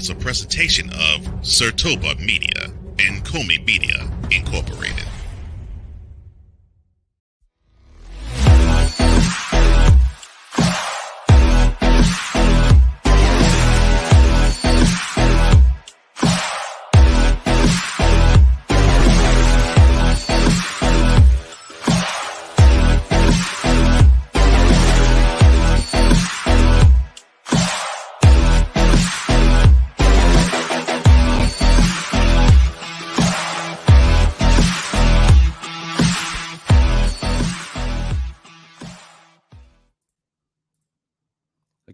is a presentation of SIRTOBA Media and COMI Media Incorporated.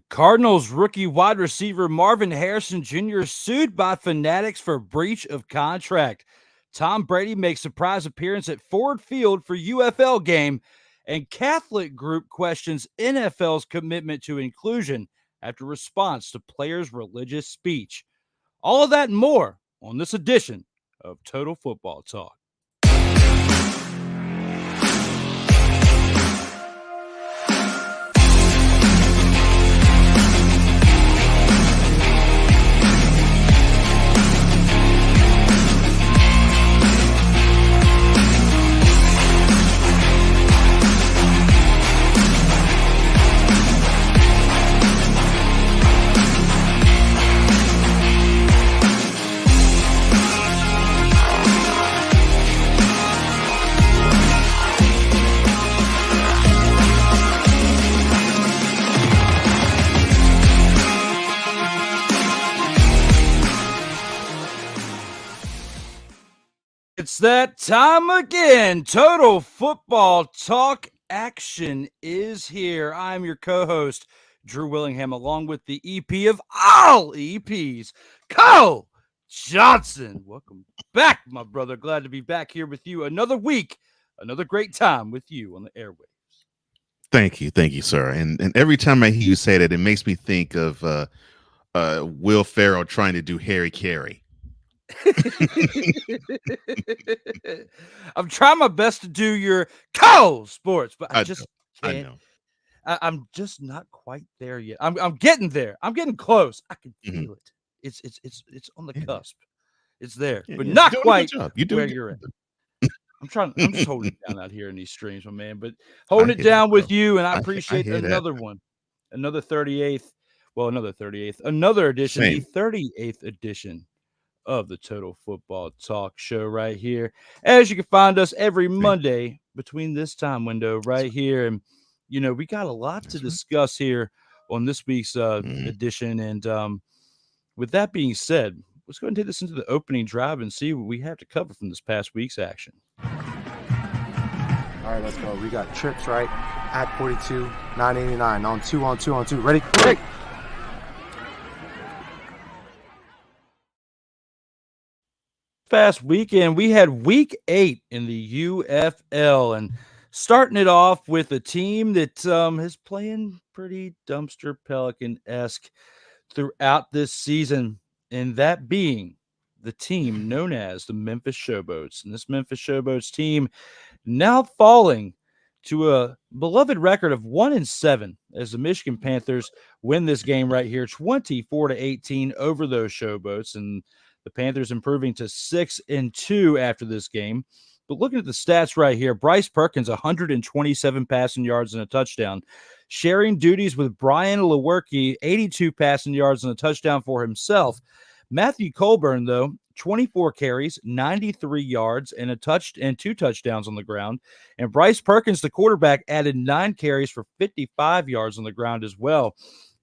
Cardinals rookie wide receiver Marvin Harrison Jr. sued by Fanatics for breach of contract. Tom Brady makes surprise appearance at Ford Field for UFL game, and Catholic group questions NFL's commitment to inclusion after response to players' religious speech. All of that and more on this edition of Total Football Talk. It's that time again. Total Football Talk action is here. I'm your co-host, Drew Willingham, along with the EP of all EPs, Cole Johnson. Welcome back, my brother. Glad to be back here with you another week, another great time with you on the airwaves. Thank you, sir. And every time I hear you say that, it makes me think of Will Ferrell trying to do Harry Carey. I'm trying my best to do your Cole Sports, but I just can't. I know. I'm just not quite there yet. I'm getting there. I'm getting close. I can feel it. It's on the cusp. It's there, but not quite where you're at. I'm just holding it down out here in these streams, my man. But holding it down with you, and I appreciate another one, another 38th. Well, another 38th, another edition, the 38th edition of the Total Football Talk show right here. As you can find us every Monday between this time window right here. And, you know, we got a lot to discuss here on this week's edition. And with that being said, let's go ahead and take this into the opening drive and see what we have to cover from this past week's action. All right, let's go. We got trips, right? At 42, 989. On two. Ready? Ready. Past weekend, we had week 8 in the UFL, and starting it off with a team that is playing pretty dumpster Pelican-esque throughout this season, and that being the team known as the Memphis Showboats. And this Memphis Showboats team now falling to a beloved record of 1-7 as the Michigan Panthers win this game right here, 24-18 over those Showboats, and the Panthers improving to 6-2 after this game. But looking at the stats right here, Bryce Perkins, 127 passing yards and a touchdown. Sharing duties with Brian Lewerke, 82 passing yards and a touchdown for himself. Matthew Colburn, though, 24 carries, 93 yards, and 2 touchdowns on the ground. And Bryce Perkins, the quarterback, added 9 carries for 55 yards on the ground as well.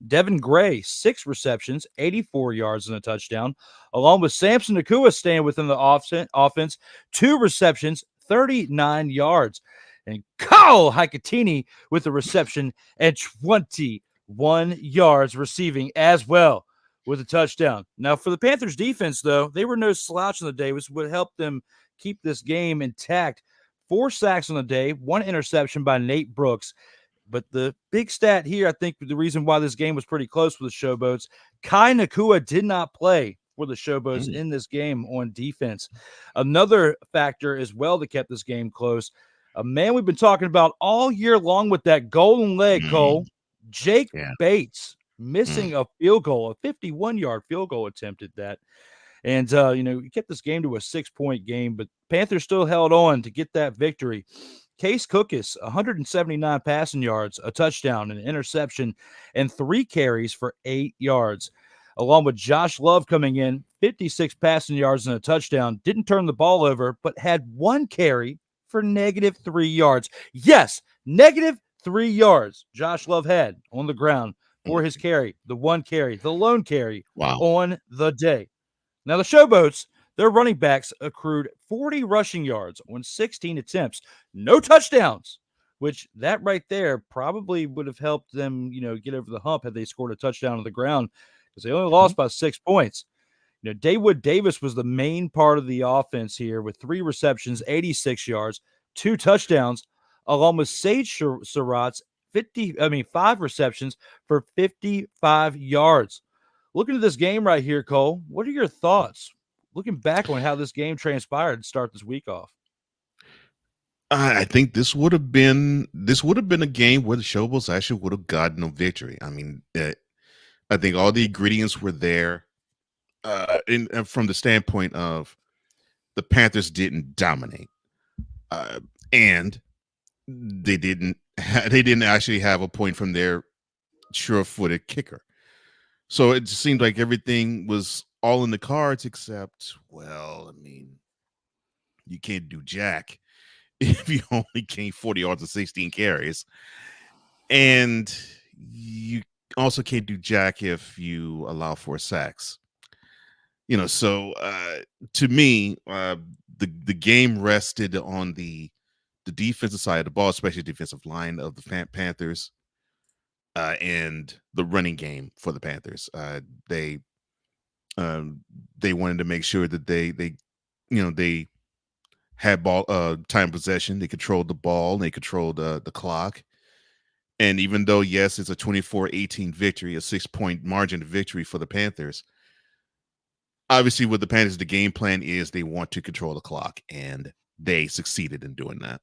Devin Gray, 6 receptions, 84 yards and a touchdown, along with Samson Nakua staying within the offense, 2 receptions, 39 yards. And Kyle Hikatini with a reception and 21 yards receiving as well with a touchdown. Now, for the Panthers defense, though, they were no slouch on the day, which would help them keep this game intact. 4 sacks on the day, 1 interception by Nate Brooks. But the big stat here, I think the reason why this game was pretty close with the Showboats, Kai Nakua did not play for the Showboats in this game on defense. Another factor as well that kept this game close, a man we've been talking about all year long with that golden leg, Cole, Jake Bates, missing a field goal, a 51-yard field goal attempt at that. And, you kept this game to a 6-point game, but Panthers still held on to get that victory. Case Cookus, 179 passing yards, a touchdown, an interception, and 3 carries for 8 yards. Along with Josh Love coming in, 56 passing yards and a touchdown. Didn't turn the ball over, but had 1 carry for -3 yards. Yes, -3 yards Josh Love had on the ground for his carry, the 1 carry, the lone carry on the day. Now, the Showboats, their running backs accrued 40 rushing yards on 16 attempts. No touchdowns, which that right there probably would have helped them, get over the hump had they scored a touchdown on the ground, because they only lost by 6 points. Dawood Davis was the main part of the offense here with 3 receptions, 86 yards, 2 touchdowns, along with Sage Surratt's 5 receptions for 55 yards. Looking at this game right here, Cole, what are your thoughts looking back on how this game transpired to start this week off? I think this would have been a game where the Showboats actually would have gotten a victory. I mean, I think all the ingredients were there. And from the standpoint of the Panthers didn't dominate, and they didn't actually have a point from their sure-footed kicker. So it seemed like everything was all in the cards, except, well, I mean, you can't do jack if you only gain 40 yards and 16 carries. And you also can't do jack if you allow 4 sacks. So to me, the game rested on the defensive side of the ball, especially the defensive line of the Panthers. And the running game for the Panthers. They wanted to make sure that they had ball time possession. They controlled the ball. They controlled the clock. And even though, yes, it's a 24-18 victory, a 6-point margin of victory for the Panthers, obviously with the Panthers, the game plan is they want to control the clock, and they succeeded in doing that.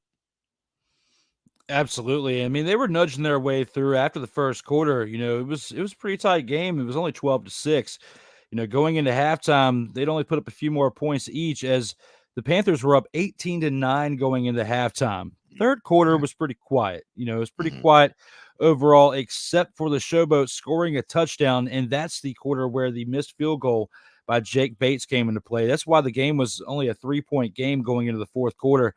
Absolutely. I mean, they were nudging their way through after the first quarter. It was a pretty tight game. It was only 12-6. Going into halftime, they'd only put up a few more points each, as the Panthers were up 18-9 going into halftime. Third quarter was pretty quiet. It was pretty quiet overall, except for the Showboats scoring a touchdown, and that's the quarter where the missed field goal by Jake Bates came into play. That's why the game was only a 3-point game going into the fourth quarter.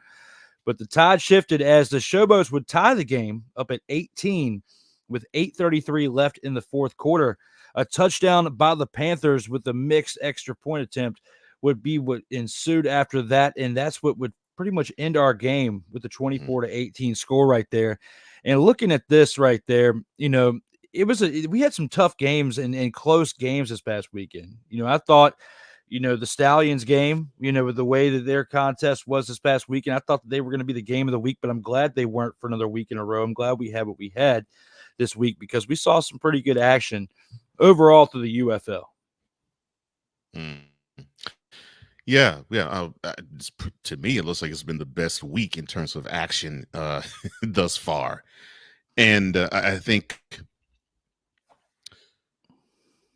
But the tide shifted as the Showboats would tie the game up at 18 with 8:33 left in the fourth quarter. A touchdown by the Panthers with the mixed extra point attempt would be what ensued after that, and that's what would pretty much end our game with the 24-18 score right there. And looking at this right there, we had some tough games and close games this past weekend. I thought the Stallions game, with the way that their contest was this past weekend, I thought that they were going to be the game of the week, but I'm glad they weren't for another week in a row. I'm glad we had what we had this week, because we saw some pretty good action overall through the UFL. Yeah. To me, it looks like it's been the best week in terms of action thus far. And I think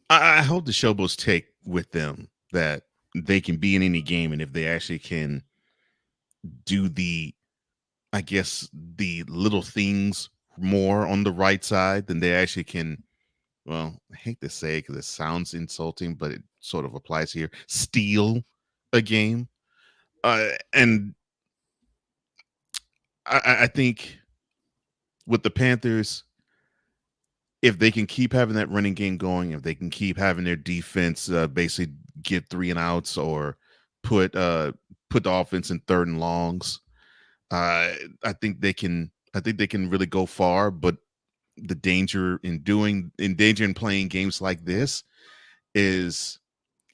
I hope the Showboats take with them that they can be in any game, and if they actually can do the little things more on the right side, then they actually can, well, I hate to say it because it sounds insulting, but it sort of applies here, steal a game. And I think with the Panthers, if they can keep having that running game going, if they can keep having their defense basically get 3 and outs or put the offense in 3rd and longs, I think they can really go far. But the danger in playing games like this is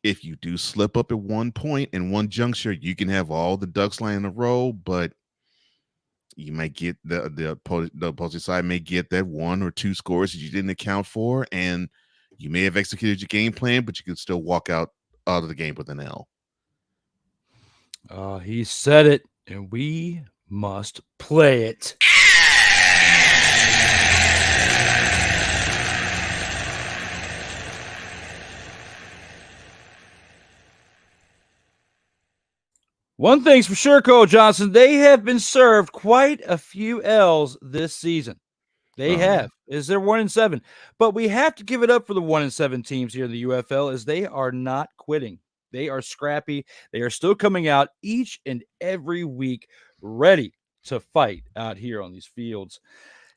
if you do slip up at one point in one juncture, you can have all the ducks lying in a row, but you might get the opposing side may get that 1 or 2 scores that you didn't account for, and you may have executed your game plan, but you can still walk out of the game with an L. He said it, and we must play it. One thing's for sure, Cole Johnson, they have been served quite a few L's this season. They have. Is they're 1-7. But we have to give it up for the 1-7 teams here in the UFL as they are not quitting. They are scrappy. They are still coming out each and every week ready to fight out here on these fields.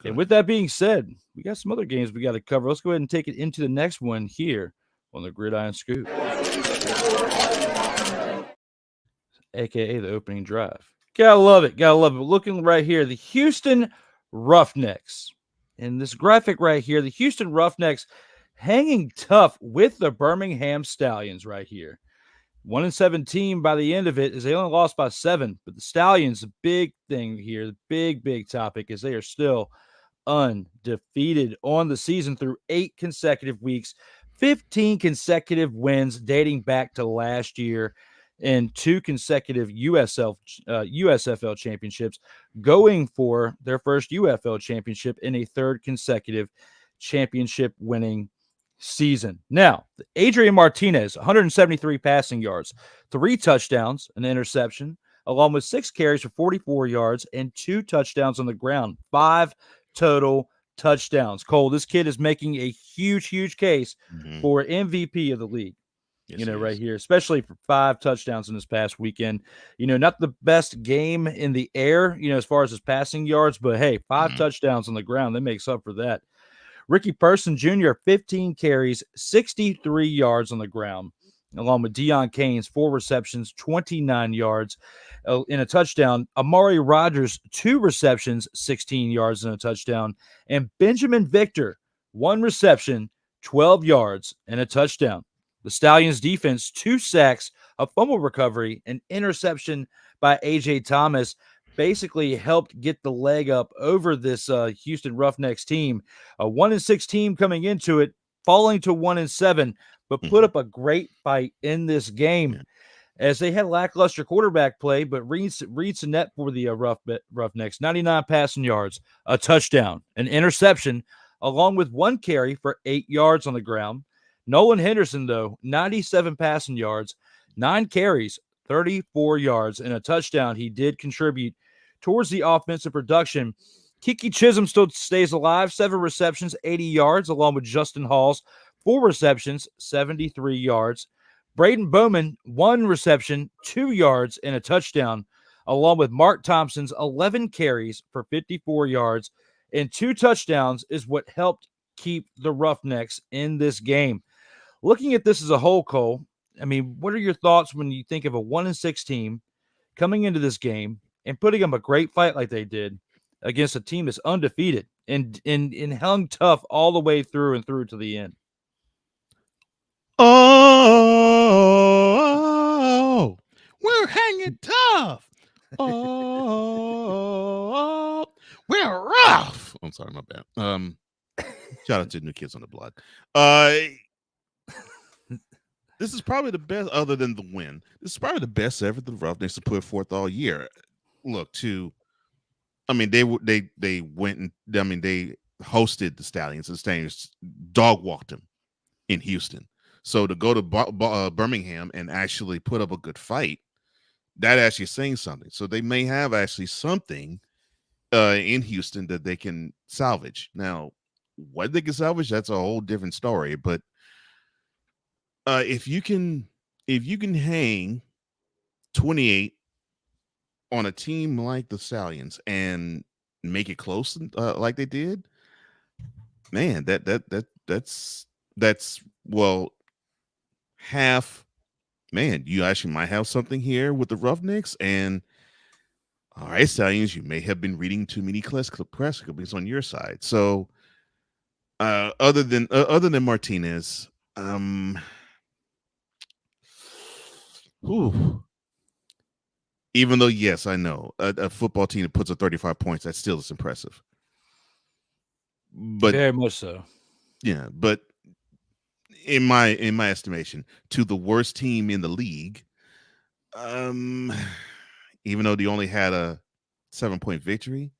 Good. And with that being said, we got some other games we got to cover. Let's go ahead and take it into the next one here on the Gridiron Scoop, aka the opening drive. Gotta love it. Gotta love it. Looking right here, the Houston Roughnecks. In this graphic right here, the Houston Roughnecks hanging tough with the Birmingham Stallions right here. 1-7 team by the end of it is they only lost by 7. But the Stallions, the big thing here, the big topic is they are still undefeated on the season through 8 consecutive weeks, 15 consecutive wins dating back to last year, and 2 consecutive USFL championships, going for their first UFL championship in a 3rd consecutive championship winning season. Now, Adrian Martinez, 173 passing yards, 3 touchdowns, an interception, along with 6 carries for 44 yards and 2 touchdowns on the ground, 5 total touchdowns. Cole, this kid is making a huge case for MVP of the league. Yes, right here, especially for 5 touchdowns in this past weekend. Not the best game in the air, as far as his passing yards, but hey, 5 touchdowns on the ground, that makes up for that. Ricky Person Jr., 15 carries, 63 yards on the ground, along with Deion Keynes, 4 receptions, 29 yards in a touchdown. Amari Rogers, 2 receptions, 16 yards and a touchdown. And Benjamin Victor, 1 reception, 12 yards and a touchdown. The Stallions defense, 2 sacks, a fumble recovery, an interception by A.J. Thomas, basically helped get the leg up over this Houston Roughnecks team. A 1-6 team coming into it, falling to 1-7, but put up a great fight in this game as they had lackluster quarterback play, but Reed Sinet for the Roughnecks, 99 passing yards, a touchdown, an interception, along with 1 carry for 8 yards on the ground. Nolan Henderson, though, 97 passing yards, 9 carries, 34 yards, and a touchdown. He did contribute towards the offensive production. Kiki Chisholm still stays alive, 7 receptions, 80 yards, along with Justin Halls, 4 receptions, 73 yards. Braden Bowman, 1 reception, 2 yards, and a touchdown, along with Mark Thompson's 11 carries for 54 yards and 2 touchdowns is what helped keep the Roughnecks in this game. Looking at this as a whole, Cole, I mean, what are your thoughts when you think of a 1-6 team coming into this game and putting them a great fight like they did against a team that's undefeated and hung tough all the way through and through to the end? Oh, we're hanging tough. Oh, we're rough. I'm sorry, my bad. Shout out to New Kids on the Block. This is probably the best, other than the win. This is probably the best ever the Roughnecks have put forth all year. Look, they went and they hosted the Stallions. The Stallions dog walked them in Houston. So to go to Birmingham and actually put up a good fight, that actually saying something. So they may have actually something in Houston that they can salvage. Now, what they can salvage, that's a whole different story. But if you can hang 28 on a team like the Stallions and make it close like they did, man, that's well, half. Man, you actually might have something here with the Roughnecks. And all right, Stallions, you may have been reading too many press clippings on your side. So other than Martinez, even though, yes, I know a football team that puts up 35 points, that still is impressive. But very much so. Yeah, but in my estimation, to the worst team in the league, even though they only had a 7-point victory,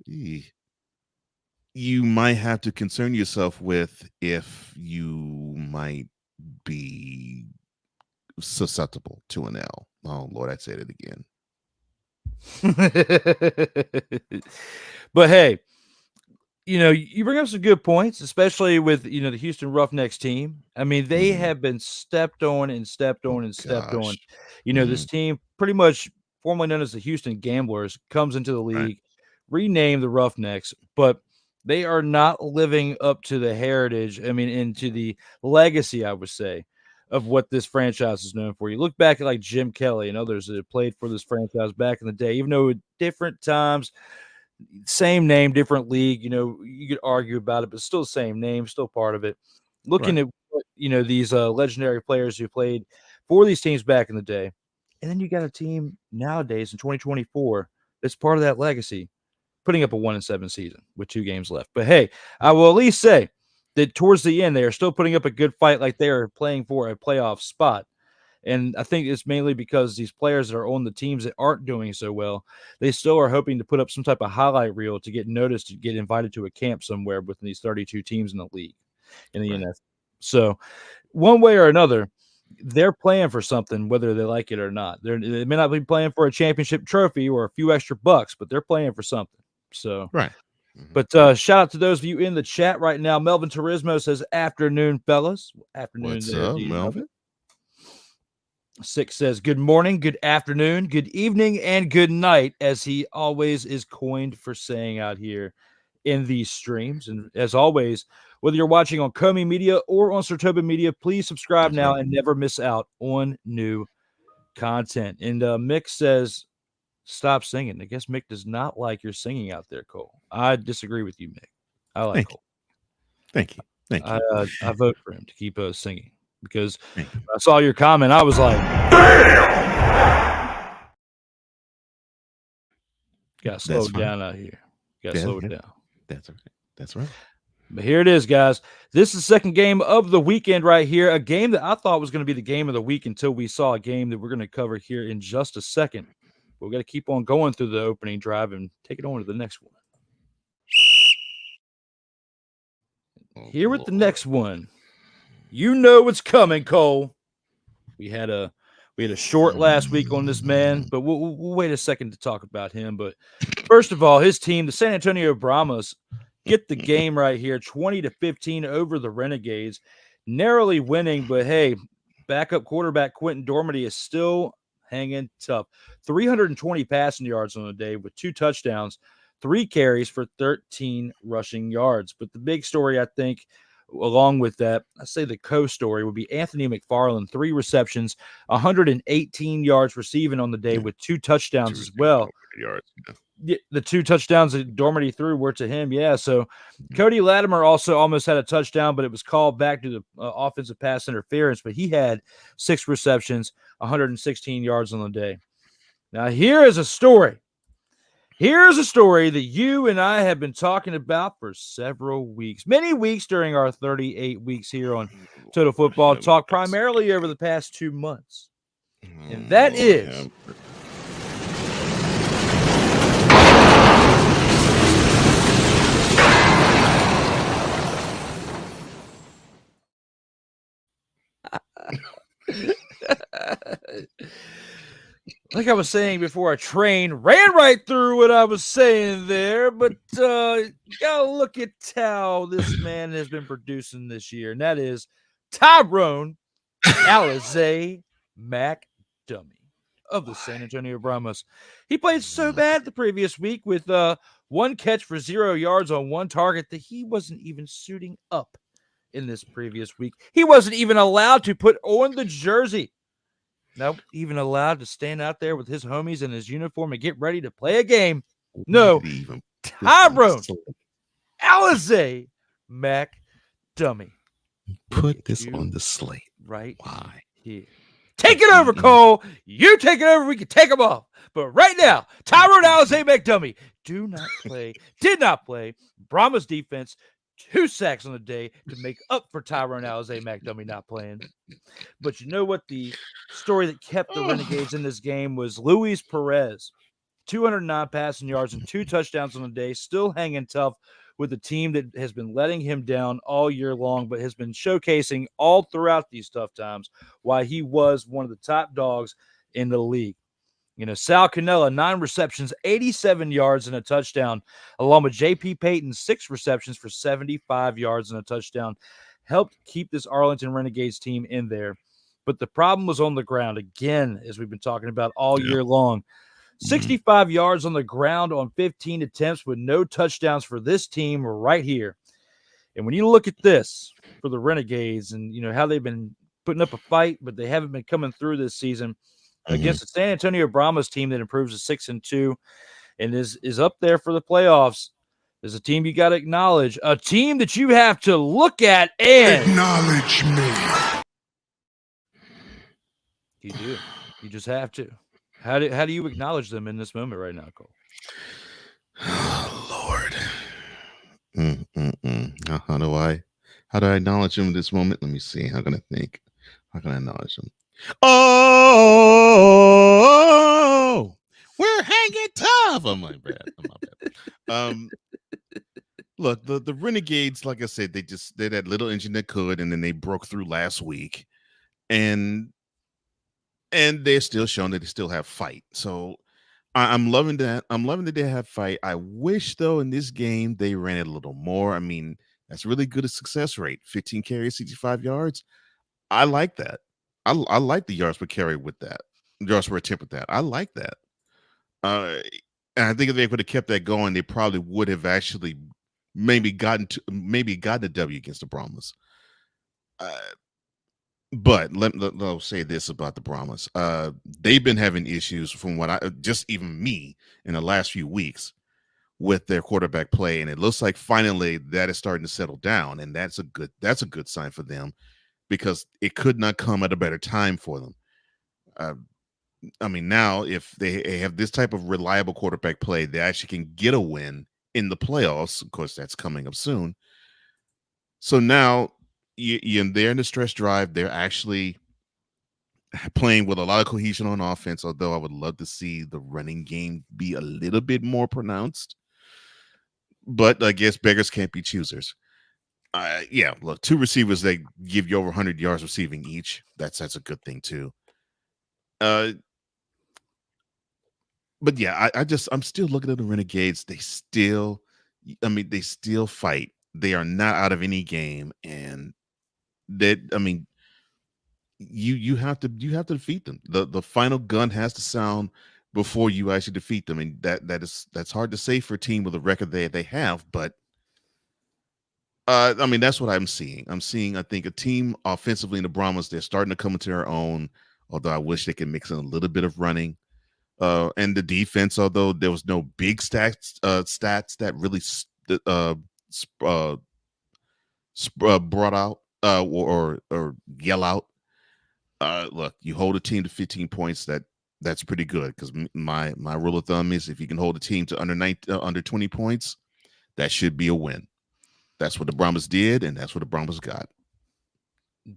you might have to concern yourself with if you might be susceptible to an L. Oh Lord, I said it again. But hey, you bring up some good points, especially with the Houston Roughnecks team. I mean, they have been stepped on and stepped on and stepped on. This team, pretty much formerly known as the Houston Gamblers, comes into the league, renamed the Roughnecks, but they are not living up to the heritage. I mean, into the legacy, I would say, of what this franchise is known for. You look back at like Jim Kelly and others that have played for this franchise back in the day, even though at different times, same name, different league. You could argue about it, but still the same name, still part of it. Looking at these legendary players who played for these teams back in the day, and then you got a team nowadays in 2024 that's part of that legacy, putting up a 1-7 season with 2 games left. But hey, I will at least say that towards the end, they are still putting up a good fight, like they are playing for a playoff spot. And I think it's mainly because these players that are on the teams that aren't doing so well, they still are hoping to put up some type of highlight reel to get noticed, to get invited to a camp somewhere within these 32 teams in the league, in the NFL. So one way or another, they're playing for something, whether they like it or not. They may not be playing for a championship trophy or a few extra bucks, but they're playing for something. So, But shout out to those of you in the chat right now. Melvin Turismo says, "Afternoon, fellas." Afternoon. What's up, Melvin? 6 says, "Good morning, good afternoon, good evening, and good night," as he always is coined for saying out here in these streams. And as always, whether you're watching on COMI Media or on SIRTOBA Media, please subscribe now and never miss out on new content. And Mick says, "Stop singing." I guess Mick does not like your singing out there, Cole. I disagree with you, Mick. I like Cole. Thank you. I vote for him to keep singing, because I saw your comment. I was like, "Got to slow it down out here. Got to slow it down." That's right. But here it is, guys. This is the second game of the weekend right here. A game that I thought was going to be the game of the week until we saw a game that we're going to cover here in just a second. We're going to keep on going through the opening drive and take it on to the next one. Here with the next one. You know what's coming, Cole. We had a short last week on this man, but we'll wait a second to talk about him. But first of all, his team, the San Antonio Brahmas, get the game right here, 20-15 over the Renegades, narrowly winning. But hey, backup quarterback Quentin Dormady is still hanging tough. 320 passing yards on the day with 2 touchdowns, 3 carries for 13 rushing yards. But the big story, I think, along with that, I say the co-story would be Anthony McFarland, 3 receptions, 118 yards receiving on the day with 2 touchdowns as well. The 2 touchdowns that Dormady threw were to him. Yeah. So Cody Latimer also almost had a touchdown, but it was called back to the offensive pass interference. But he had 6 receptions, 116 yards on the day. Now, here is a story. Here's a story that you and I have been talking about for several weeks, many weeks during our 38 weeks here on Total Football Talk, primarily over the past 2 months. And that is like I was saying before, a train ran right through what I was saying there, but you gotta look at how this man has been producing this year, and that is Tyrone Alizé McDummy of the San Antonio Brahmas. He played so bad the previous week with 1 catch for 0 yards on 1 target that he wasn't even suiting up in this previous week. He wasn't even allowed to put on the jersey. Not even allowed to stand out there with his homies in his uniform and get ready to play a game. No, Tyrone Alizé McDummy. Put this on the slate. Right here. Take it over, Cole. You take it over. We can take them off. But right now, Tyrone Alizé McDummy did not play. Brahmas defense, 2 sacks on the day to make up for Tyrone Alizé McDummy not playing. But you know what? The story that kept the Renegades in this game was Luis Perez. 209 passing yards and 2 touchdowns on the day, still hanging tough with a team that has been letting him down all year long, but has been showcasing all throughout these tough times why he was one of the top dogs in the league. Sal Cannella, 9 receptions, 87 yards and a touchdown, along with J.P. Payton, 6 receptions for 75 yards and a touchdown, helped keep this Arlington Renegades team in there. But the problem was on the ground, again, as we've been talking about all year long. 65 yards on the ground on 15 attempts with no touchdowns for this team right here. And when you look at this for the Renegades and, how they've been putting up a fight, but they haven't been coming through this season, against the San Antonio Brahmas team that improves to 6-2 and is up there for the playoffs. There's a team you got to acknowledge, a team that you have to look at and acknowledge me. You do. You just have to. How do you acknowledge them in this moment right now, Cole? Oh, Lord. How do I acknowledge them in this moment? Let me see. How can I think? How can I acknowledge them? Oh, we're hanging tough. I'm my bad. Look, the Renegades, like I said, they're that little engine that could, and then they broke through last week, and they're still showing that they still have fight. So I'm loving that. I'm loving that they have fight. I wish though in this game they ran it a little more. I mean, that's really good a success rate. 15 carries, 65 yards. I like that. I like the yards per carry with that. Yards per attempt with that. I like that. And I think if they could have kept that going, they probably would have actually maybe gotten a W against the Brahmas. But let say this about the Brahmas. They've been having issues from just even me in the last few weeks with their quarterback play, and it looks like finally that is starting to settle down, and that's a good sign for them, because it could not come at a better time for them. I mean, now if they have this type of reliable quarterback play, they actually can get a win in the playoffs. Of course, that's coming up soon. So now they're in the stretch drive. They're actually playing with a lot of cohesion on offense, although I would love to see the running game be a little bit more pronounced. But I guess beggars can't be choosers. Yeah, look, 2 receivers that give you over 100 yards receiving each. That's a good thing too. But yeah, I'm still looking at the Renegades. They still fight. They are not out of any game, and you have to defeat them. The final gun has to sound before you actually defeat them, and that's hard to say for a team with a record they have, but that's what I'm seeing. I think a team offensively in the Brahmas, they're starting to come into their own, although I wish they could mix in a little bit of running. And the defense, although there was no big stats that really brought out or yell out. Look, you hold a team to 15 points. That's pretty good, because my rule of thumb is if you can hold a team to under 20 points, that should be a win. That's what the Brahmas did, and that's what the Brahmas got.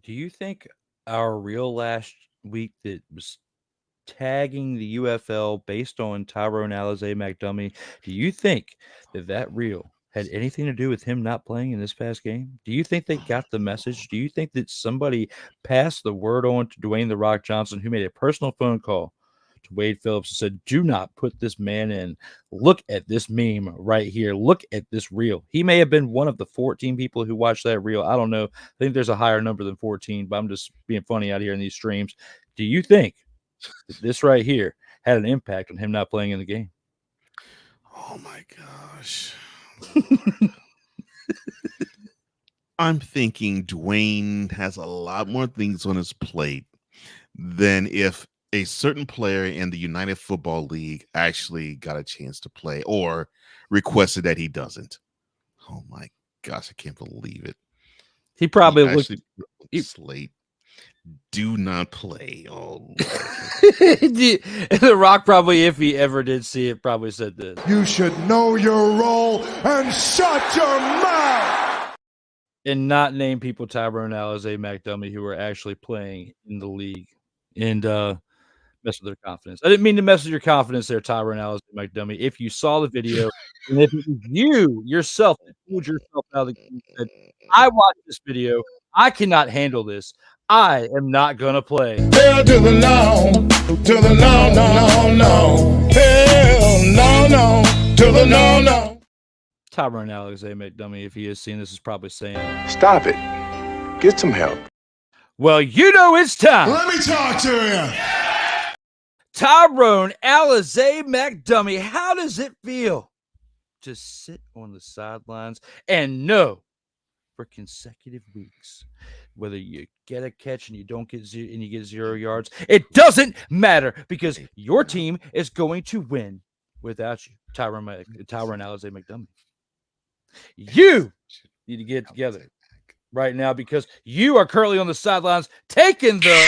Do you think our reel last week that was tagging the UFL based on Tyrone Alizé McDummy, do you think that reel had anything to do with him not playing in this past game? Do you think they got the message? Do you think that somebody passed the word on to Dwayne "The Rock" Johnson, who made a personal phone call to Wade Phillips and said, do not put this man in. Look at this meme right here. Look at this reel. He may have been one of the 14 people who watched that reel. I don't know. I think there's a higher number than 14, but I'm just being funny out here in these streams. Do you think that this right here had an impact on him not playing in the game? Oh my gosh. I'm thinking Dwayne has a lot more things on his plate than if a certain player in the United Football League actually got a chance to play or requested that he doesn't. Oh my gosh, I can't believe it. He probably looked slate. Do not play. Oh, The Rock probably, if he ever did see it, probably said this. You should know your role and shut your mouth. And not name people Tyrone Alizé McDummy who are actually playing in the league and mess with their confidence. I didn't mean to mess with your confidence there, Tyrone Alizé McDummy. If you saw the video, And if it was you yourself that pulled yourself out of the game and said, I watched this video, I cannot handle this, I am not gonna play. Hell to the no, to the no, no, no, no. Hell no, no, to the no, no. Tyrone Alexander McDummy, if he is seeing this, is probably saying, Stop it. Get some help. well, you know it's time. Let me talk to you. Tyrone Alizé McDummy, how does it feel to sit on the sidelines and know for consecutive weeks, whether you get a catch and you don't get and you get 0 yards, it doesn't matter because your team is going to win without you, Tyrone Alizé McDummy. You need to get together right now because you are currently on the sidelines taking the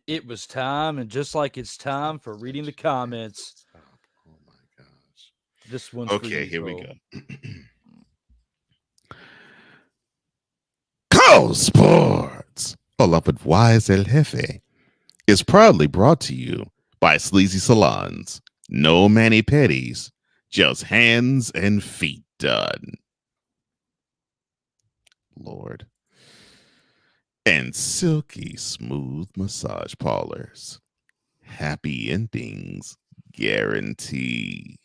It was time, and just like it's time for reading the comments. Oh my gosh. This one's Okay, here we Cole. go. Cole Sports, Hola with Wise El Jefe, is proudly brought to you by Sleazy Salons. No mani-pedis, just hands and feet done. Lord. And silky smooth massage parlors. Happy endings guaranteed.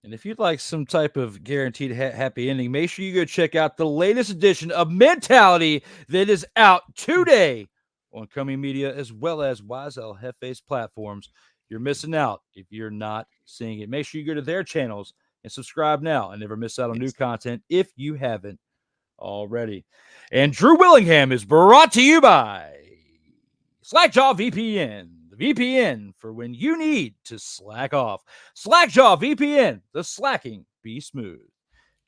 And if you'd like some type of guaranteed happy ending, make sure you go check out the latest edition of Mentality that is out today on COMI Media as well as Wise El Jefe's platforms. You're missing out if you're not seeing it. Make sure you go to their channels and subscribe now and never miss out on new content if you haven't already. And Drew Willingham is brought to you by Slackjaw VPN, the VPN for when you need to slack off. Slackjaw VPN, the slacking be smooth.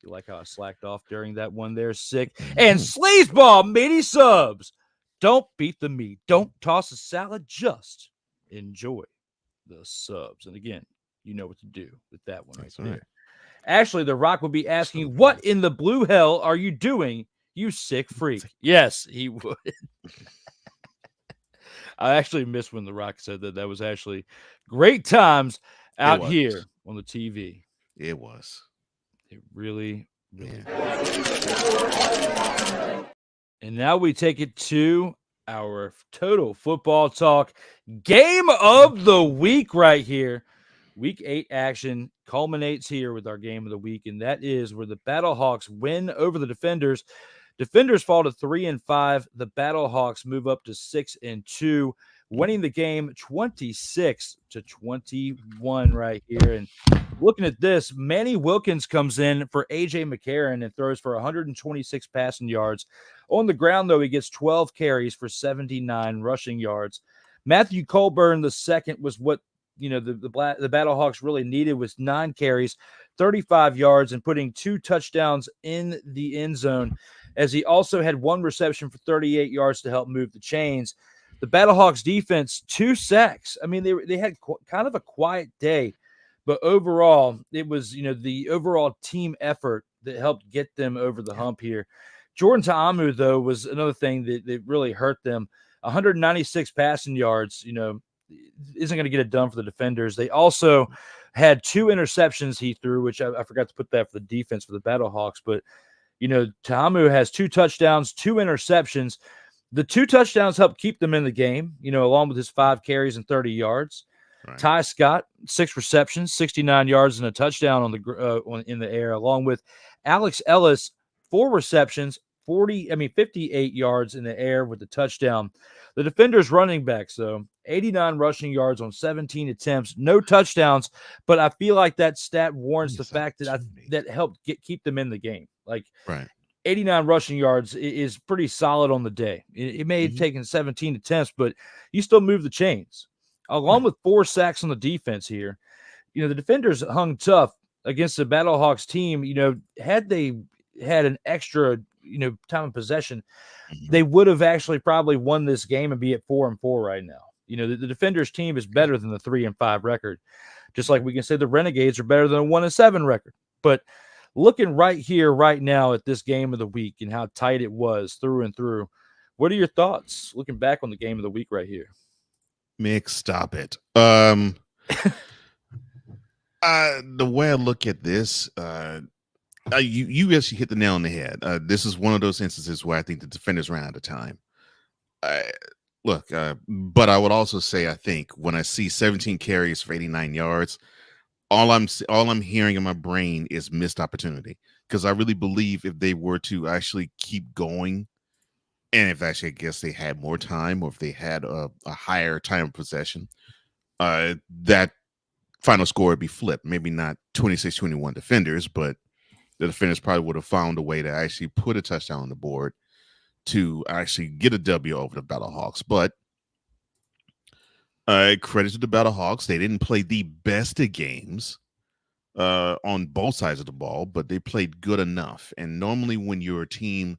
You like how I slacked off during that one there, sick. And Sleazeball mini subs. Don't beat the meat. Don't toss a salad. Just enjoy the subs. And again, you know what to do with that one right there. Actually, The Rock would be asking, what in the blue hell are you doing, you sick freak? Yes, he would. I actually missed when The Rock said that. That was actually great times out here on the TV. It was. It really, really was. And now we take it to our total football talk game of the week right here. Week 8 action culminates here with our game of the week, and that is where the Battlehawks win over the Defenders. Defenders fall to 3-5. The Battlehawks move up to 6-2, winning the game 26-21 right here. And looking at this, Manny Wilkins comes in for A.J. McCarron and throws for 126 passing yards. On the ground, though, he gets 12 carries for 79 rushing yards. Matthew Colburn II was what the Battlehawks really needed, was 9 carries, 35 yards, and putting 2 touchdowns in the end zone, as he also had 1 reception for 38 yards to help move the chains. The Battlehawks defense, 2 sacks. I mean, they had kind of a quiet day, but overall, it was, the overall team effort that helped get them over the hump here. Jordan Ta'amu, though, was another thing that really hurt them. 196 passing yards, isn't going to get it done for the Defenders. They also had 2 interceptions he threw, which I forgot to put that for the defense for the Battlehawks. But, Ta'amu has 2 touchdowns, 2 interceptions. The 2 touchdowns helped keep them in the game, along with his 5 carries and 30 yards. Right. Ty Scott, 6 receptions, 69 yards and a touchdown in the air, along with Alex Ellis, 4 receptions, 58 yards in the air with the touchdown. The Defenders running backs, though, 89 rushing yards on 17 attempts, no touchdowns, but I feel like that stat warrants the fact that helped keep them in the game. Like, 89 rushing yards is pretty solid on the day. It may have taken 17 attempts, but you still move the chains. Along with 4 sacks on the defense here, the Defenders hung tough against the Battlehawks team. Had they had an extra time of possession, they would have actually probably won this game and be at 4-4 right now. The Defenders team is better than the 3-5 record, just like we can say the Renegades are better than a 1-7 record. But looking right here, right now at this game of the week and how tight it was through and through, what are your thoughts looking back on the game of the week right here? Mick, stop it. The way I look at this, you actually hit the nail on the head. This is one of those instances where I think the defenders ran out of time. But I would also say, I think when I see 17 carries for 89 yards, all I'm hearing in my brain is missed opportunity. Because I really believe if they were to actually keep going, and if actually I guess they had more time, or if they had a higher time of possession, that final score would be flipped. Maybe not 26-21 defenders, but the defenders probably would have found a way to actually put a touchdown on the board to actually get a W over the Battlehawks. But credit to the Battlehawks. They didn't play the best of games on both sides of the ball, but they played good enough. And normally when you're a team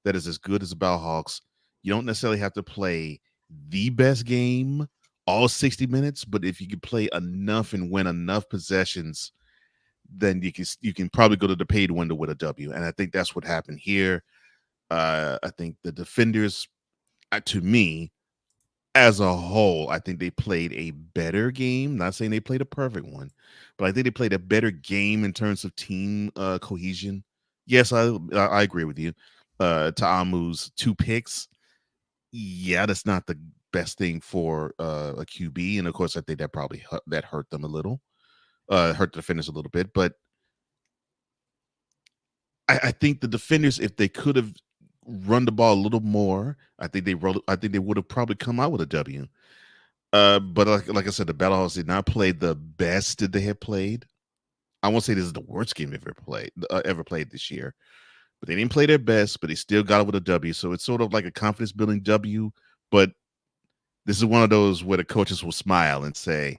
that is as good as the Battlehawks, you don't necessarily have to play the best game all 60 minutes, but if you can play enough and win enough possessions, then you can probably go to the paid window with a W. And I think that's what happened here. I think the defenders, to me, as a whole, I think they played a better game. Not saying they played a perfect one, but I think they played a better game in terms of team cohesion. Yes, I agree with you. Ta'amu's 2 picks, yeah, that's not the best thing for a QB, and of course, I think that probably hurt them a little, hurt the defenders a little bit. But I think the defenders, if they could have run the ball a little more, I think they would have probably come out with a W. But like I said, the Battlehawks did not play the best that they had played. I won't say this is the worst game they've ever played this year, but they didn't play their best, but they still got it with a W. So it's sort of like a confidence building W. But this is one of those where the coaches will smile and say,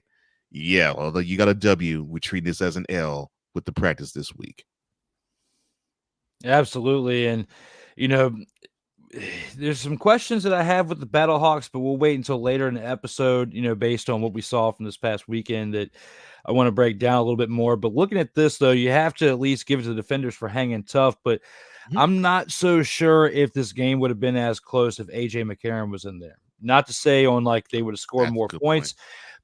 yeah, although you got a W, we treat this as an L with the practice this week. Absolutely. And, you know, there's some questions that I have with the Battlehawks, but we'll wait until later in the episode, you know, based on what we saw from this past weekend that I want to break down a little bit more. But looking at this, though, you have to at least give it to the defenders for hanging tough. But I'm not so sure if this game would have been as close if AJ McCarron was in there. Not to say on like they would have scored more points,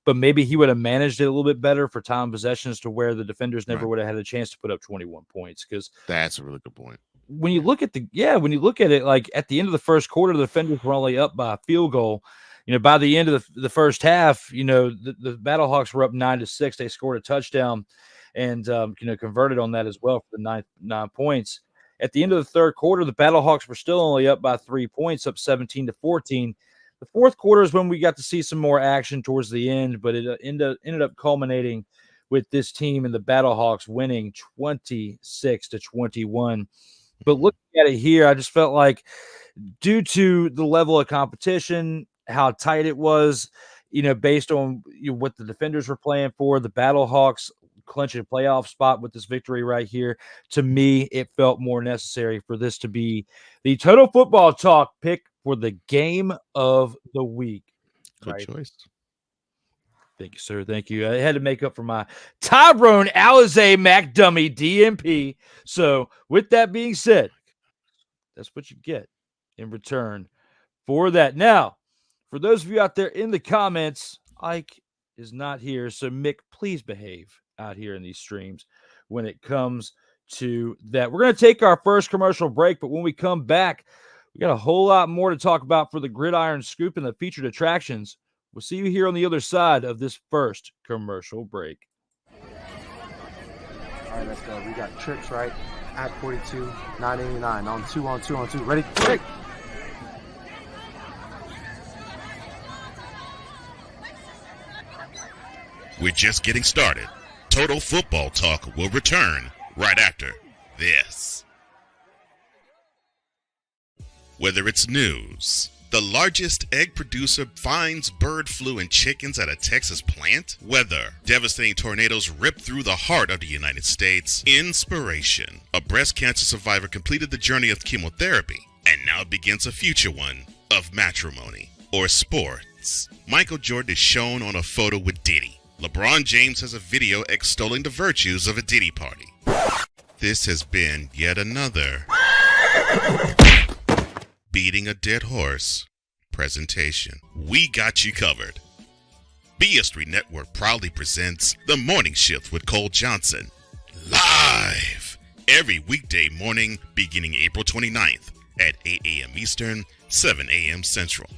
but maybe he would have managed it a little bit better for time possessions to where the defenders never would have had a chance to put up 21 points. Because that's a really good point. When you look at it, like at the end of the first quarter, the defenders were only up by a field goal. You know, by the end of the first half, you know, the Battlehawks were up 9-6. They scored a touchdown and, you know, converted on that as well for the 9 points. At the end of the third quarter, the Battlehawks were still only up by 3 points, up 17-14. The fourth quarter is when we got to see some more action towards the end, but it ended up culminating with this team and the Battlehawks winning 26-21. But looking at it here, I just felt like due to the level of competition, how tight it was, you know, based on what the defenders were playing for, the Battlehawks clinching a playoff spot with this victory right here. To me, it felt more necessary for this to be the Total Football Talk pick for the game of the week. Good choice. Thank you, sir. Thank you. I had to make up for my Tyrone Alize McDummy DMP. So with that being said, that's what you get in return for that. Now, for those of you out there in the comments, Ike is not here. So Mick, please behave out here in these streams when it comes to that. We're going to take our first commercial break, but when we come back, we got a whole lot more to talk about for the Gridiron Scoop and the featured attractions. We'll see you here on the other side of this first commercial break. All right, let's go. We got trips, right? At 42, 989 on 2. Ready? Break. We're just getting started. Total Football Talk will return right after this. Whether it's news, the largest egg producer finds bird flu in chickens at a Texas plant, weather, devastating tornadoes rip through the heart of the United States, inspiration, a breast cancer survivor completed the journey of chemotherapy, and now begins a future one of matrimony or sports. Michael Jordan is shown on a photo with Diddy. LeBron James has a video extolling the virtues of a Diddy party. This has been yet another Beating a Dead Horse presentation. We got you covered. BS3 Network proudly presents The Morning Shift with Cole Johnson, live every weekday morning beginning April 29th at 8 a.m. Eastern, 7 a.m. Central.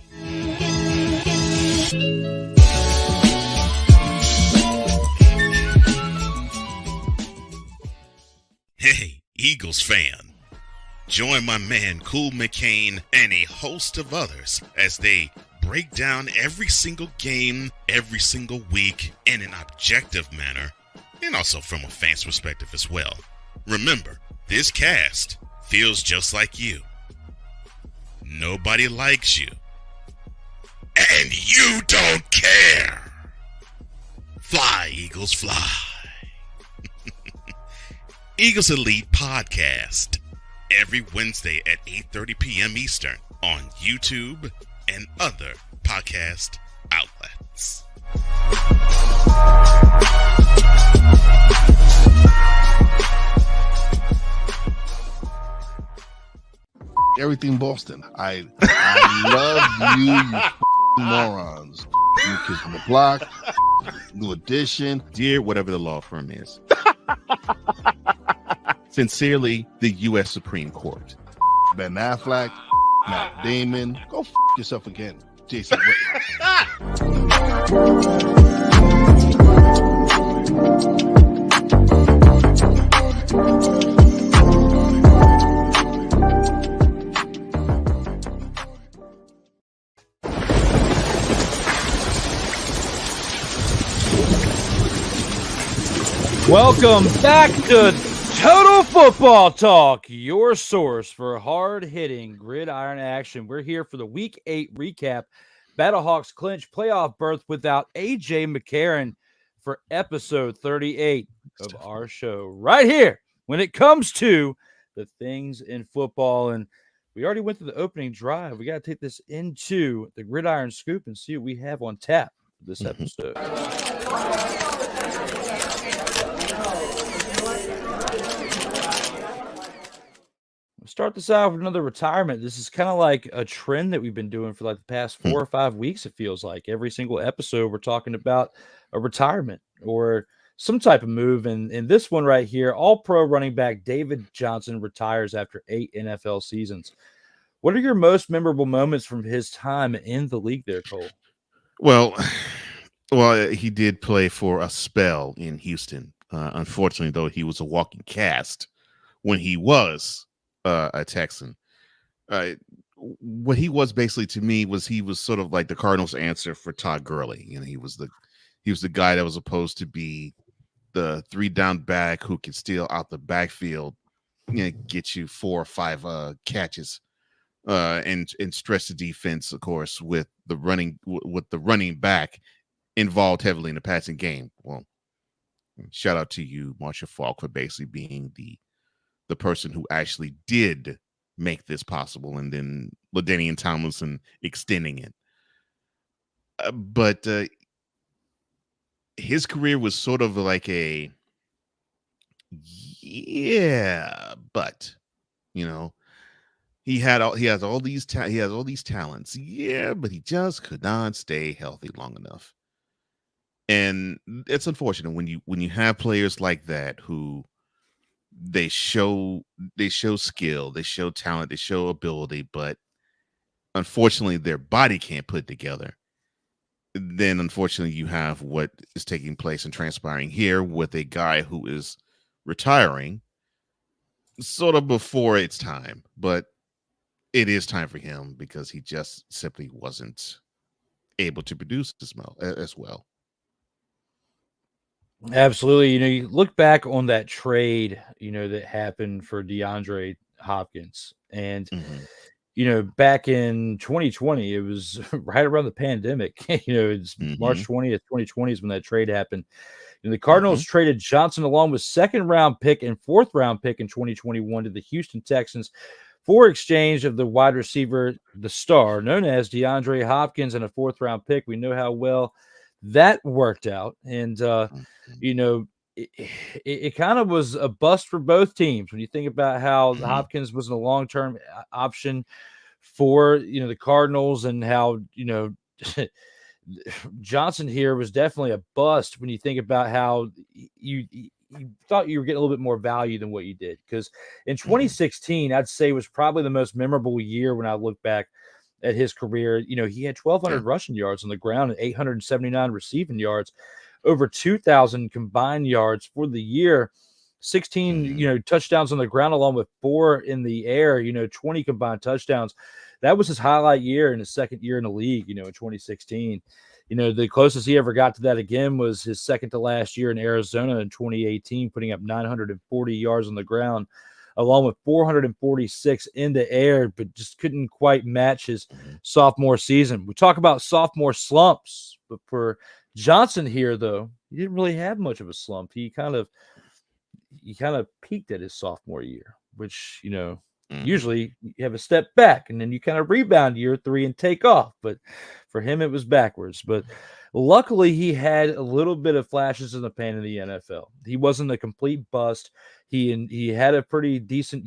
Hey, Eagles fan. Join my man Cool McCain and a host of others as they break down every single game, every single week in an objective manner, and also from a fan's perspective as well. Remember, this cast feels just like you. Nobody likes you. And you don't care. Fly, Eagles, fly. Eagles Elite Podcast, every Wednesday at 8:30 p.m. Eastern on YouTube and other podcast outlets. Everything Boston. I love you morons. New Kids on the Block, New Edition. Dear whatever the law firm is. Sincerely, the U.S. Supreme Court. Ben Affleck, Matt Damon. Go yourself again, Jason. Welcome back to Total Football Talk, your source for hard-hitting gridiron action. We're here for the Week 8 recap. Battlehawks clinch playoff berth without A.J. McCarron for episode 38 of our show. Right here, when it comes to the things in football. And we already went through the opening drive. We got to take this into the gridiron scoop and see what we have on tap for this episode. Start this out with another retirement. This is kind of like a trend that we've been doing for like the past 4 or 5 weeks. It feels like every single episode we're talking about a retirement or some type of move. And in this one right here, all-pro running back David Johnson retires after 8 NFL seasons. What are your most memorable moments from his time in the league there, Cole? Well, he did play for a spell in Houston. Unfortunately, though, he was a walking cast when he was a Texan. What he was basically to me was he was sort of like the Cardinals' answer for Todd Gurley. You know, he was the guy that was supposed to be the 3-down back who could steal out the backfield, you know, get you 4 or 5 catches, and stress the defense, of course, with the running back involved heavily in the passing game. Well, shout out to you, Marshall Faulk, for basically being the person who actually did make this possible, and then LaDainian Tomlinson extending it. But his career was sort of like a, but you know, he has all these talents, but he just could not stay healthy long enough. And it's unfortunate when you have players like that who they show skill, they show talent, they show ability, but unfortunately their body can't put it together. Then unfortunately you have what is taking place and transpiring here with a guy who is retiring sort of before it's time, but it is time for him because he just simply wasn't able to produce as well. Absolutely. You know, you look back on that trade, you know, that happened for DeAndre Hopkins. And, you know, back in 2020, it was right around the pandemic. You know, it's March 20th, 2020 is when that trade happened. And the Cardinals traded Johnson along with 2nd-round pick and 4th-round pick in 2021 to the Houston Texans for exchange of the wide receiver, the star, known as DeAndre Hopkins, and a 4th-round pick. We know how well that worked out. And, you know, it kind of was a bust for both teams when you think about how Hopkins was a long-term option for, the Cardinals, and how, Johnson here was definitely a bust when you think about how you thought you were getting a little bit more value than what you did. Because in 2016, I'd say was probably the most memorable year when I look back at his career. He had 1,200 rushing yards on the ground and 879 receiving yards, over 2,000 combined yards for the year, 16, touchdowns on the ground, along with 4 in the air, 20 combined touchdowns. That was his highlight year in his second year in the league, in 2016. The closest he ever got to that again was his second to last year in Arizona in 2018, putting up 940 yards on the ground, along with 446 in the air, but just couldn't quite match his sophomore season. We talk about sophomore slumps, but for Johnson here, though, he didn't really have much of a slump. He kind of peaked at his sophomore year, which, usually you have a step back and then you kind of rebound year 3 and take off. But for him, it was backwards. But luckily, he had a little bit of flashes in the pan in the NFL. He wasn't a complete bust. He had a pretty decent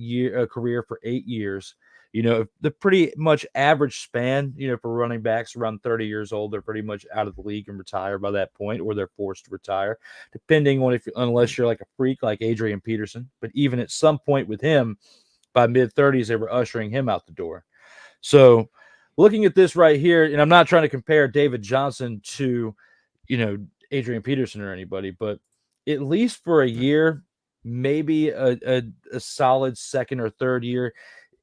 career for 8 years. The pretty much average span, for running backs around 30 years old, they're pretty much out of the league and retire by that point, or they're forced to retire, depending on unless you're like a freak like Adrian Peterson. But even at some point with him, by mid-30s, they were ushering him out the door. So looking at this right here, and I'm not trying to compare David Johnson to, Adrian Peterson or anybody, but at least for a year, maybe a solid second or third year,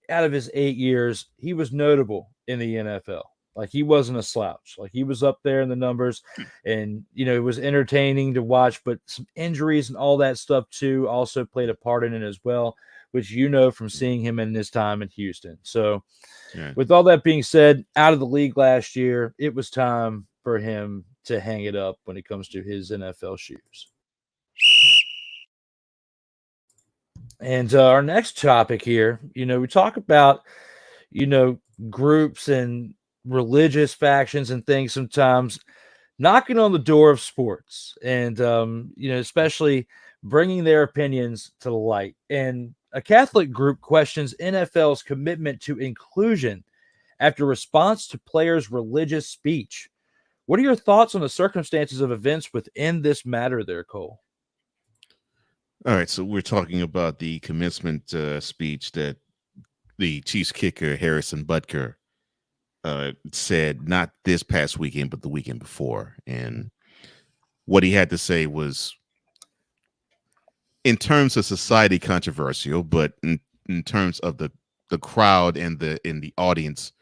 out of his 8 years, he was notable in the NFL. Like, he wasn't a slouch. Like, he was up there in the numbers, and, it was entertaining to watch, but some injuries and all that stuff too also played a part in it as well, which from seeing him in his time in Houston. So with all that being said, out of the league last year, it was time for him to hang it up when it comes to his NFL shoes. And our next topic here, we talk about, groups and religious factions and things sometimes knocking on the door of sports and, especially bringing their opinions to the light. And a Catholic group questions NFL's commitment to inclusion after response to players' religious speech. What are your thoughts on the circumstances of events within this matter there, Cole? All right, so we're talking about the commencement speech that the Chiefs kicker Harrison Butker said not this past weekend, but the weekend before. And what he had to say was, in terms of society, controversial, but in terms of the crowd and the audience,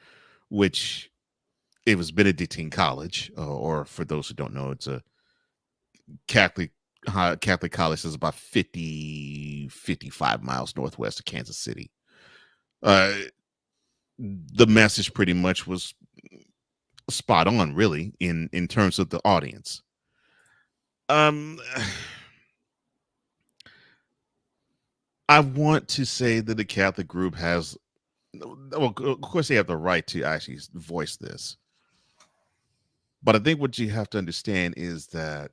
which it was Benedictine College, or for those who don't know, it's a Catholic college is about 55 miles northwest of Kansas City. The message pretty much was spot on, really, in terms of the audience. I want to say that the Catholic group has, well, of course, they have the right to actually voice this. But I think what you have to understand is that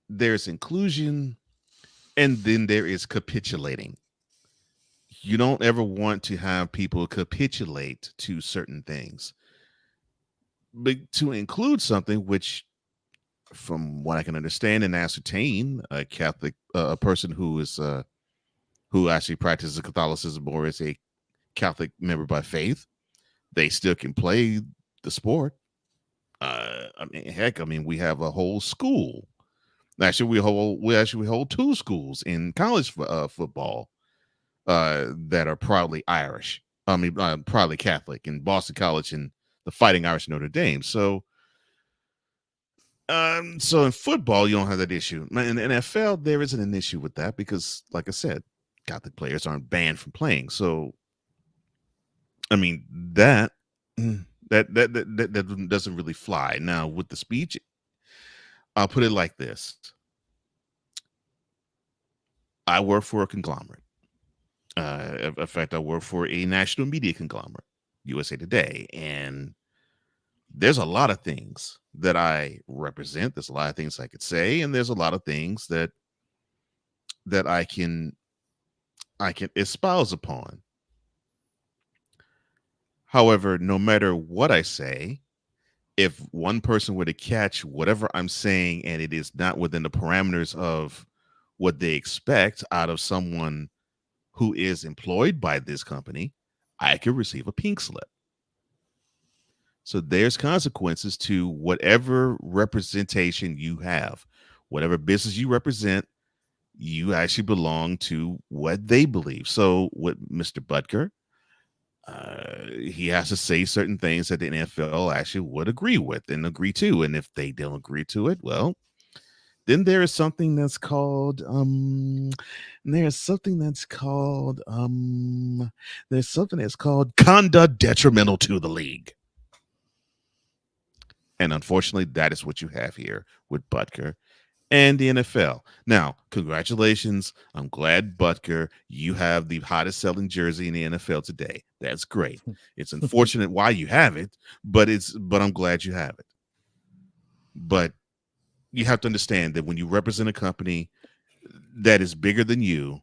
there's inclusion and then there is capitulating. You don't ever want to have people capitulate to certain things. But to include something which, from what I can understand and ascertain, a Catholic, a person who is who actually practices Catholicism or is a Catholic member by faith, they still can play the sport. We have a whole school. Actually, we hold 2 schools in college football that are proudly Irish. Proudly Catholic, in Boston College and the Fighting Irish Notre Dame. So in football, you don't have that issue. In the NFL, there isn't an issue with that because, like I said, Catholic players aren't banned from playing. So, that doesn't really fly. Now, with the speech, I'll put it like this. I work for a conglomerate. In fact, I work for a national media conglomerate, USA Today, and there's a lot of things that I represent. There's a lot of things I could say, and there's a lot of things that I can espouse upon. However, no matter what I say, if one person were to catch whatever I'm saying and it is not within the parameters of what they expect out of someone who is employed by this company, I could receive a pink slip. So there's consequences to whatever representation you have, whatever business you represent. You actually belong to what they believe. So with Mr. Butker, he has to say certain things that the NFL actually would agree with and agree to. And if they don't agree to it, well, then there is something that's called conduct detrimental to the league. And unfortunately, that is what you have here with Butker and the NFL. Now, congratulations. I'm glad, Butker, you have the hottest selling jersey in the NFL today. That's great. It's unfortunate why you have it, but I'm glad you have it. But you have to understand that when you represent a company that is bigger than you,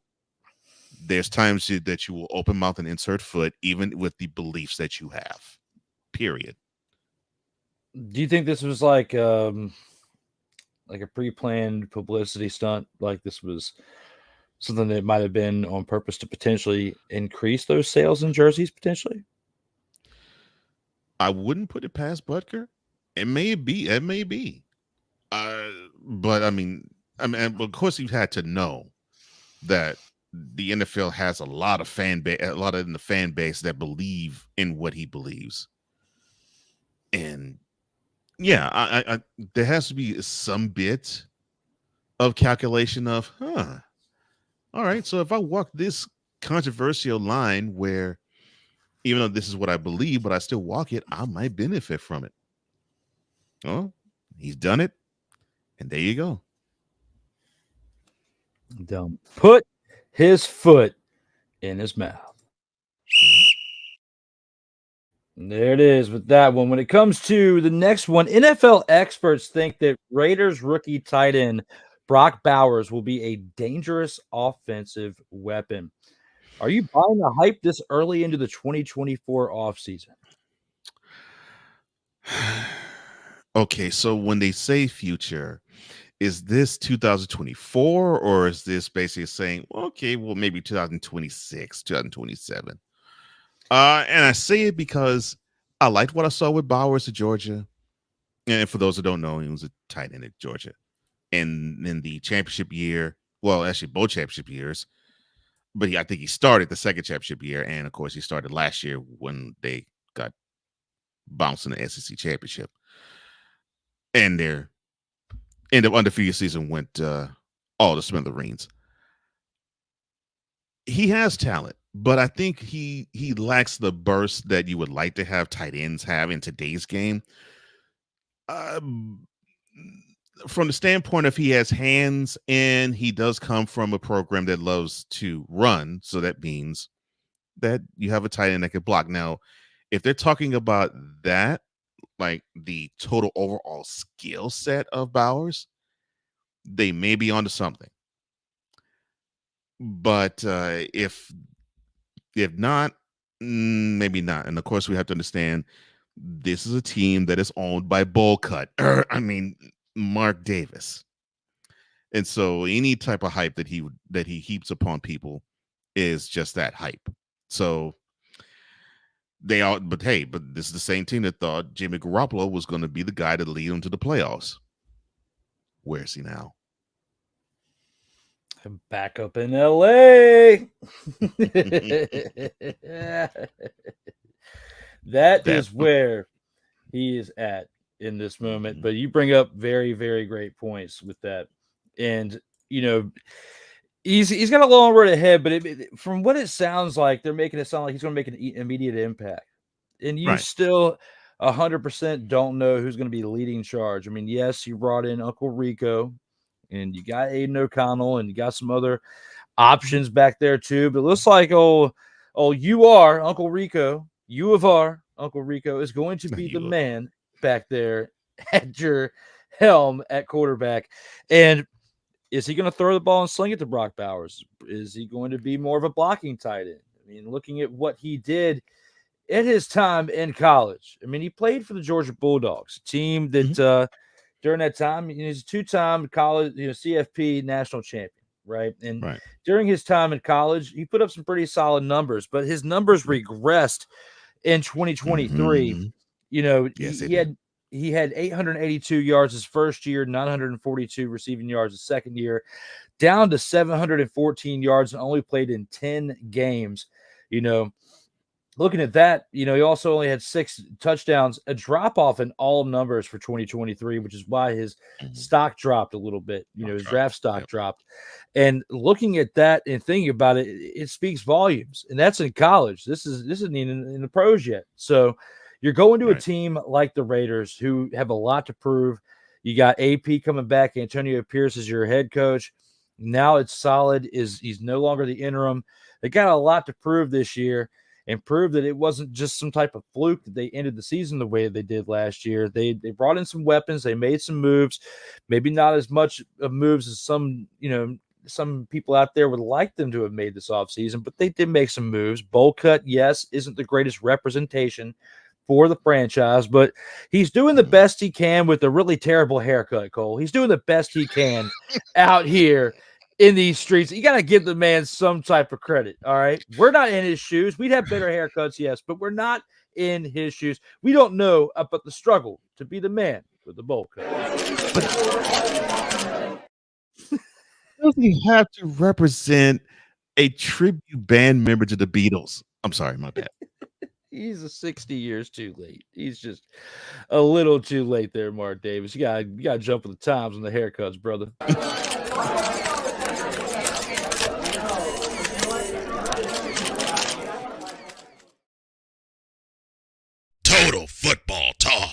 there's times that you will open mouth and insert foot, even with the beliefs that you have. Period. Do you think this was like a pre-planned publicity stunt? Like this was something that might have been on purpose to potentially increase those sales in jerseys potentially? I wouldn't put it past Butker. It may be. But I mean, of course, you've had to know that the NFL has a lot of in the fan base that believe in what he believes, and yeah, I there has to be some bit of calculation of, all right, so if I walk this controversial line where, even though this is what I believe, but I still walk it, I might benefit from it. Oh, he's done it. And there you go. Don't put his foot in his mouth. And there it is with that one. When it comes to the next one, NFL experts think that Raiders rookie tight end Brock Bowers will be a dangerous offensive weapon. Are you buying the hype this early into the 2024 offseason? Okay, so when they say future, is this 2024 or is this basically saying, well, okay, well, maybe 2026, 2027? And I say it because I liked what I saw with Bowers at Georgia. And for those who don't know, he was a tight end at Georgia. And in the championship year, well, actually both championship years, but I think he started the second championship year. And of course, he started last year when they got bounced in the SEC championship. And their end of undefeated season went all to smithereens. He has talent, but I think he lacks the burst that you would like to have tight ends have in today's game. From the standpoint of he has hands and he does come from a program that loves to run, so that means that you have a tight end that can block. Now, if they're talking about that, like the total overall skill set of Bowers, they may be onto something. But if not, maybe not. And of course, we have to understand this is a team that is owned by Mark Davis. And so any type of hype that he heaps upon people is just that hype. So but this is the same team that thought Jimmy Garoppolo was going to be the guy to lead them to the playoffs. Where is he now? Back up in LA. That is where he is at in this moment. But you bring up very, very great points with that. And, he's got a long road ahead, but from what it sounds like, they're making it sound like he's going to make an immediate impact. And you still 100% don't know who's going to be leading charge. I mean, yes, you brought in Uncle Rico, and you got Aiden O'Connell, and you got some other options back there too. But it looks like Uncle Rico, U of R, Uncle Rico is going to be the man back there at your helm at quarterback. And is he going to throw the ball and sling it to Brock Bowers? Is he going to be more of a blocking tight end? I mean, looking at what he did at his time in college, I mean, he played for the Georgia Bulldogs, a team that during that time, he's a two-time college, CFP national champion, right? And during his time in college, he put up some pretty solid numbers, but his numbers regressed in 2023. He had 882 yards his first year, 942 receiving yards his second year, down to 714 yards and only played in 10 games. Looking at that, he also only had 6 touchdowns, a drop off in all numbers for 2023, which is why his stock dropped a little bit. His draft stock dropped. And looking at that and thinking about it, it speaks volumes. And that's in college. This isn't even in the pros yet. So you're going to a team like the Raiders who have a lot to prove. You got AP coming back. Antonio Pierce is your head coach. Now it's solid. He's no longer the interim. They got a lot to prove this year and prove that it wasn't just some type of fluke that they ended the season the way they did last year. They brought in some weapons. They made some moves, maybe not as much of moves as some people out there would like them to have made this offseason, but they did make some moves. Bowl cut, yes, isn't the greatest representation for the franchise, but he's doing the best he can with a really terrible haircut, Cole. He's doing the best he can out here in these streets. You got to give the man some type of credit, all right? We're not in his shoes. We'd have better haircuts, yes, but we're not in his shoes. We don't know about the struggle to be the man with the bowl cut. Doesn't he have to represent a tribute band member to the Beatles? I'm sorry, my bad. He's 60 years too late. He's just a little too late there, Mark Davis. You gotta jump with the times on the haircuts, brother. Total football talk.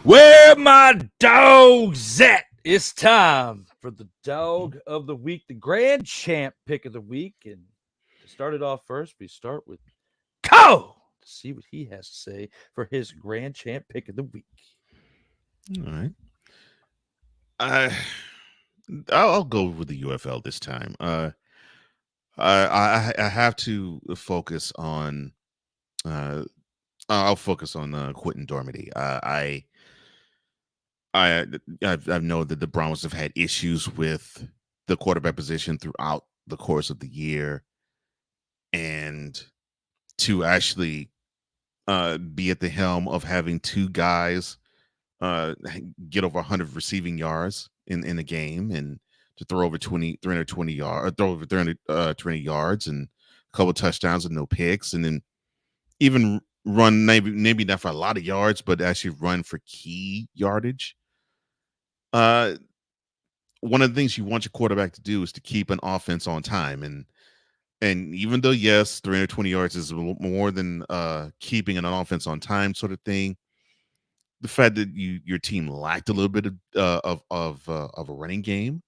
Where my dogs at? It's time for the dog of the week, the grand champ pick of the week. And to start it off first, we start with Cole to see what he has to say for his grand champ pick of the week. All right. I'll go with the UFL this time. I have to focus on I'll focus on Quentin Dormady. I know that the Brahmas have had issues with the quarterback position throughout the course of the year, and to actually be at the helm of having 2 guys get over 100 receiving yards in a game, and to throw over 320 yards, throw over 320 yards and a couple of touchdowns and no picks, and then even run maybe not for a lot of yards, but actually run for key yardage. One of the things you want your quarterback to do is to keep an offense on time, and even though yes, 320 yards is more than keeping an offense on time sort of thing, the fact that your team lacked a little bit of a running game,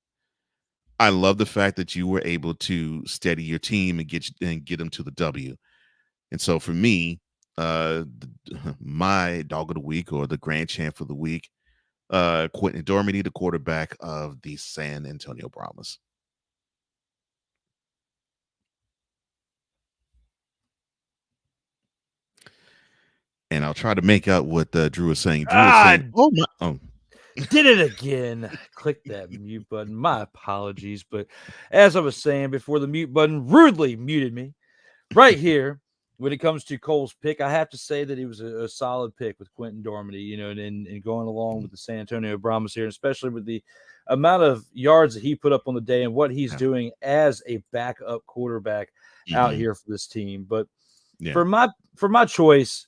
I love the fact that you were able to steady your team and get them to the W. And so for me, my dog of the week, or the grand champ for the week, Quentin Dormady, the quarterback of the San Antonio Brahmas. And I'll try to make out what Drew was saying. Drew was saying, "Oh my, did it again." Click that mute button. My apologies, but as I was saying before, the mute button rudely muted me right here. When it comes to Cole's pick, I have to say that it was a solid pick with Quentin Dormady, and going along with the San Antonio Brahmas here, especially with the amount of yards that he put up on the day and what he's doing as a backup quarterback out here for this team. But for my choice,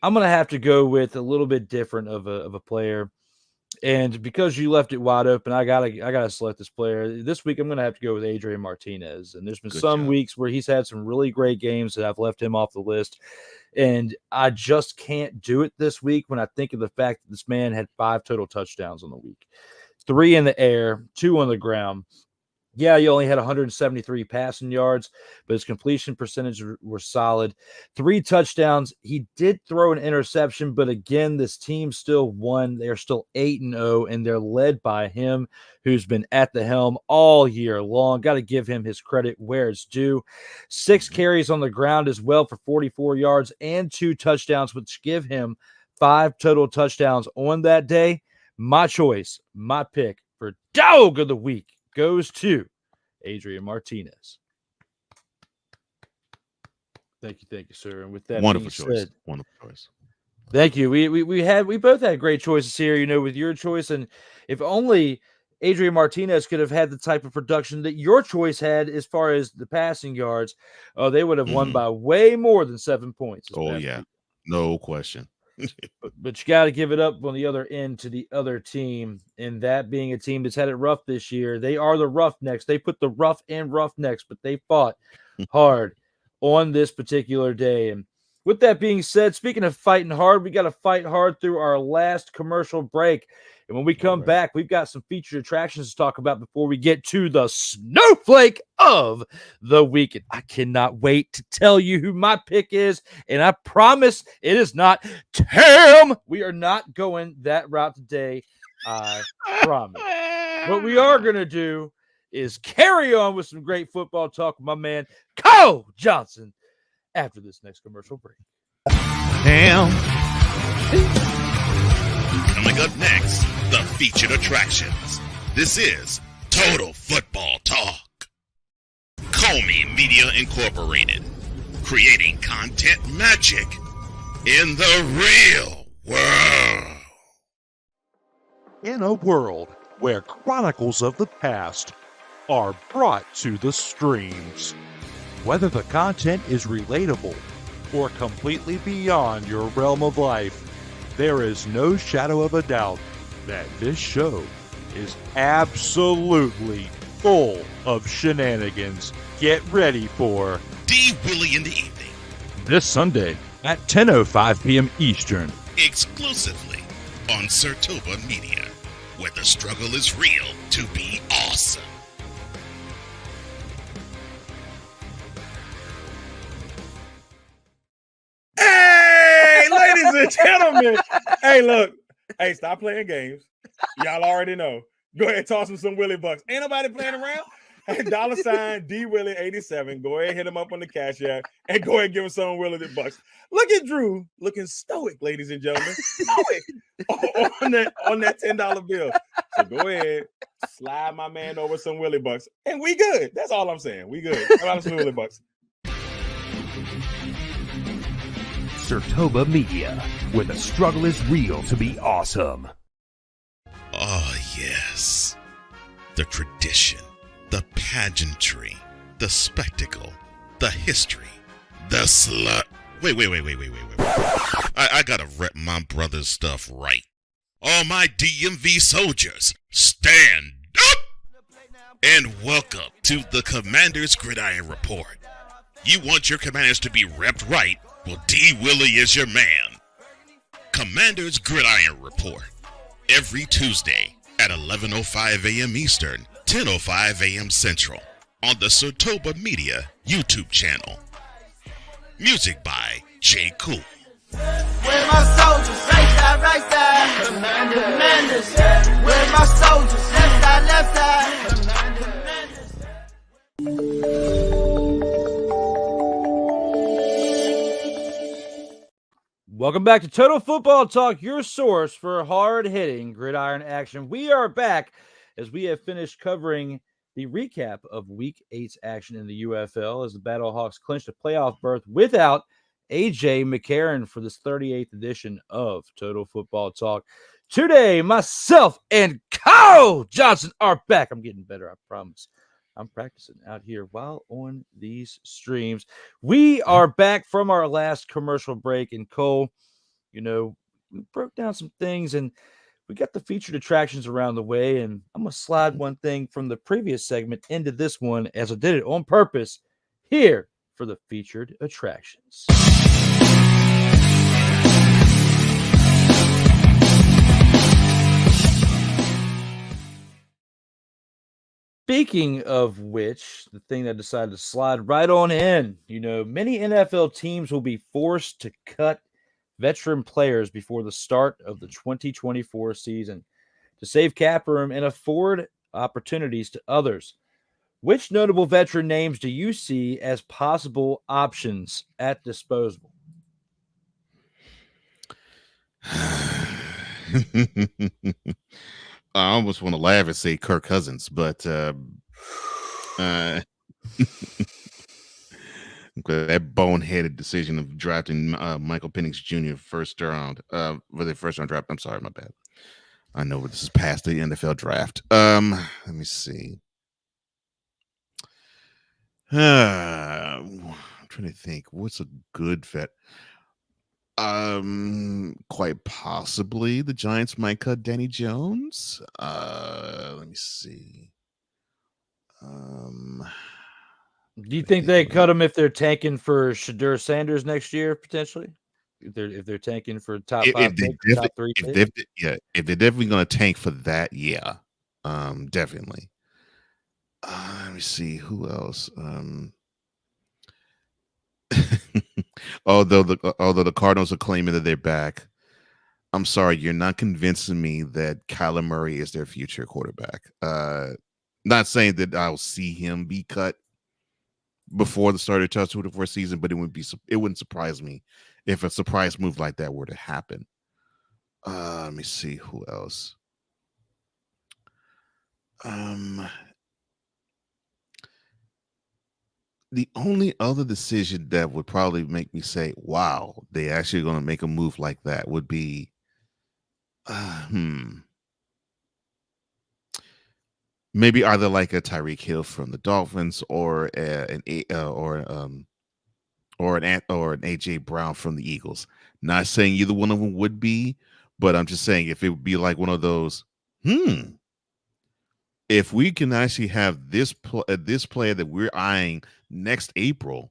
I'm going to have to go with a little bit different of a player. And because you left it wide open, I gotta select this player. This week I'm gonna have to go with Adrian Martinez. And there's been Good some job. weeks where he's had some really great games that I've left him off the list. And I just can't do it this week when I think of the fact that this man had 5 total touchdowns on the week. 3 in the air, 2 on the ground. Yeah, he only had 173 passing yards, but his completion percentage were solid. 3 touchdowns. He did throw an interception, but again, this team still won. They're still 8-0, and they're led by him, who's been at the helm all year long. Got to give him his credit where it's due. 6 carries on the ground as well for 44 yards and 2 touchdowns, which give him 5 total touchdowns on that day. My choice, my pick for Dog of the Week goes to Adrian Martinez. Thank you, sir. And with that Wonderful being choice. said, Wonderful choice. thank you. We both had great choices here, with your choice. And if only Adrian Martinez could have had the type of production that your choice had as far as the passing yards, they would have won by way more than 7 points. Oh, yeah. Week. No question. But you got to give it up on the other end to the other team, and that being a team that's had it rough this year. They are the Roughnecks. They put the rough in Roughnecks, but they fought hard on this particular day. And with that being said, speaking of fighting hard, we got to fight hard through our last commercial break. And when we come back, we've got some featured attractions to talk about before we get to the snowflake of the week. And I cannot wait to tell you who my pick is. And I promise it is not Tam. We are not going that route today. I promise. What we are going to do is carry on with some great football talk with my man, Kyle Johnson, after this next commercial break. Damn. Coming up next, the featured attractions. This is Total Football Talk. COMI Media Incorporated. Creating content magic in the real world. In a world where chronicles of the past are brought to the streams, whether the content is relatable or completely beyond your realm of life, there is no shadow of a doubt that this show is absolutely full of shenanigans. Get ready for D Willy in the evening. This Sunday at 10:05 p.m. Eastern. Exclusively on SIRTOBA Media, where the struggle is real to be awesome. Hey, ladies and gentlemen. Hey, look. Hey, stop playing games. Y'all already know. Go ahead and toss him some Willie bucks. Ain't nobody playing around. Hey, $, D Willy 87. Go ahead, hit him up on the Cash App, and go ahead and give him some Willie bucks. Look at Drew looking stoic, ladies and gentlemen. Stoic on that $10 bill. So go ahead, slide my man over some Willie bucks, and we good. That's all I'm saying. We good. How about some Willie bucks? SIRTOBA Media, where the struggle is real to be awesome. Oh, yes. The tradition, the pageantry, the spectacle, the history, the slut. Wait. I gotta rep my brother's stuff right. All my DMV soldiers, stand up! And welcome to the Commander's Gridiron Report. You want your commanders to be repped right? Well, D Willy is your man. Commander's Gridiron Report. Every Tuesday at 11:05 a.m. Eastern, 10:05 a.m. Central on the SIRTOBA Media YouTube channel. Music by J. Cool. Where my soldiers, right side, commanders. Where my soldiers, left side, Welcome back to Total Football Talk, your source for hard-hitting gridiron action. We are back as we have finished covering the recap of Week 8's action in the UFL as the Battlehawks clinched a playoff berth without A.J. McCarron for this 38th edition of Total Football Talk. Today, myself and Kyle Johnson are back. I'm getting better, I promise. I'm practicing out here while on these streams. We are back from our last commercial break, and Cole, we broke down some things, and we got the featured attractions around the way, and I'm going to slide one thing from the previous segment into this one as I did it on purpose here for the featured attractions. Speaking of which, the thing that decided to slide right on in, many NFL teams will be forced to cut veteran players before the start of the 2024 season to save cap room and afford opportunities to others. Which notable veteran names do you see as possible options at disposal? I almost want to laugh and say Kirk Cousins, but that boneheaded decision of drafting Michael Penix Jr. first round for the first round draft. I'm sorry, my bad. I know this is past the NFL draft. Let me see. I'm trying to think. What's a good vet? Quite possibly the Giants might cut Danny Jones. Let me see. Do you think they cut him if they're tanking for Shadur Sanders next year potentially? If they're tanking for top 5 pick, top 3 pick? If they're definitely going to tank for that, yeah, definitely. Let me see who else. Although the Cardinals are claiming that they're back, I'm sorry, you're not convincing me that Kyler Murray is their future quarterback. Not saying that I'll see him be cut before the start of the 2024 season, but it wouldn't surprise me if a surprise move like that were to happen. Let me see who else. The only other decision that would probably make me say, wow, they actually going to make a move like that would be, maybe either like a Tyreek Hill from the Dolphins or an AJ Brown from the Eagles. Not saying either one of them would be, but I'm just saying if it would be like one of those, if we can actually have this player that we're eyeing next April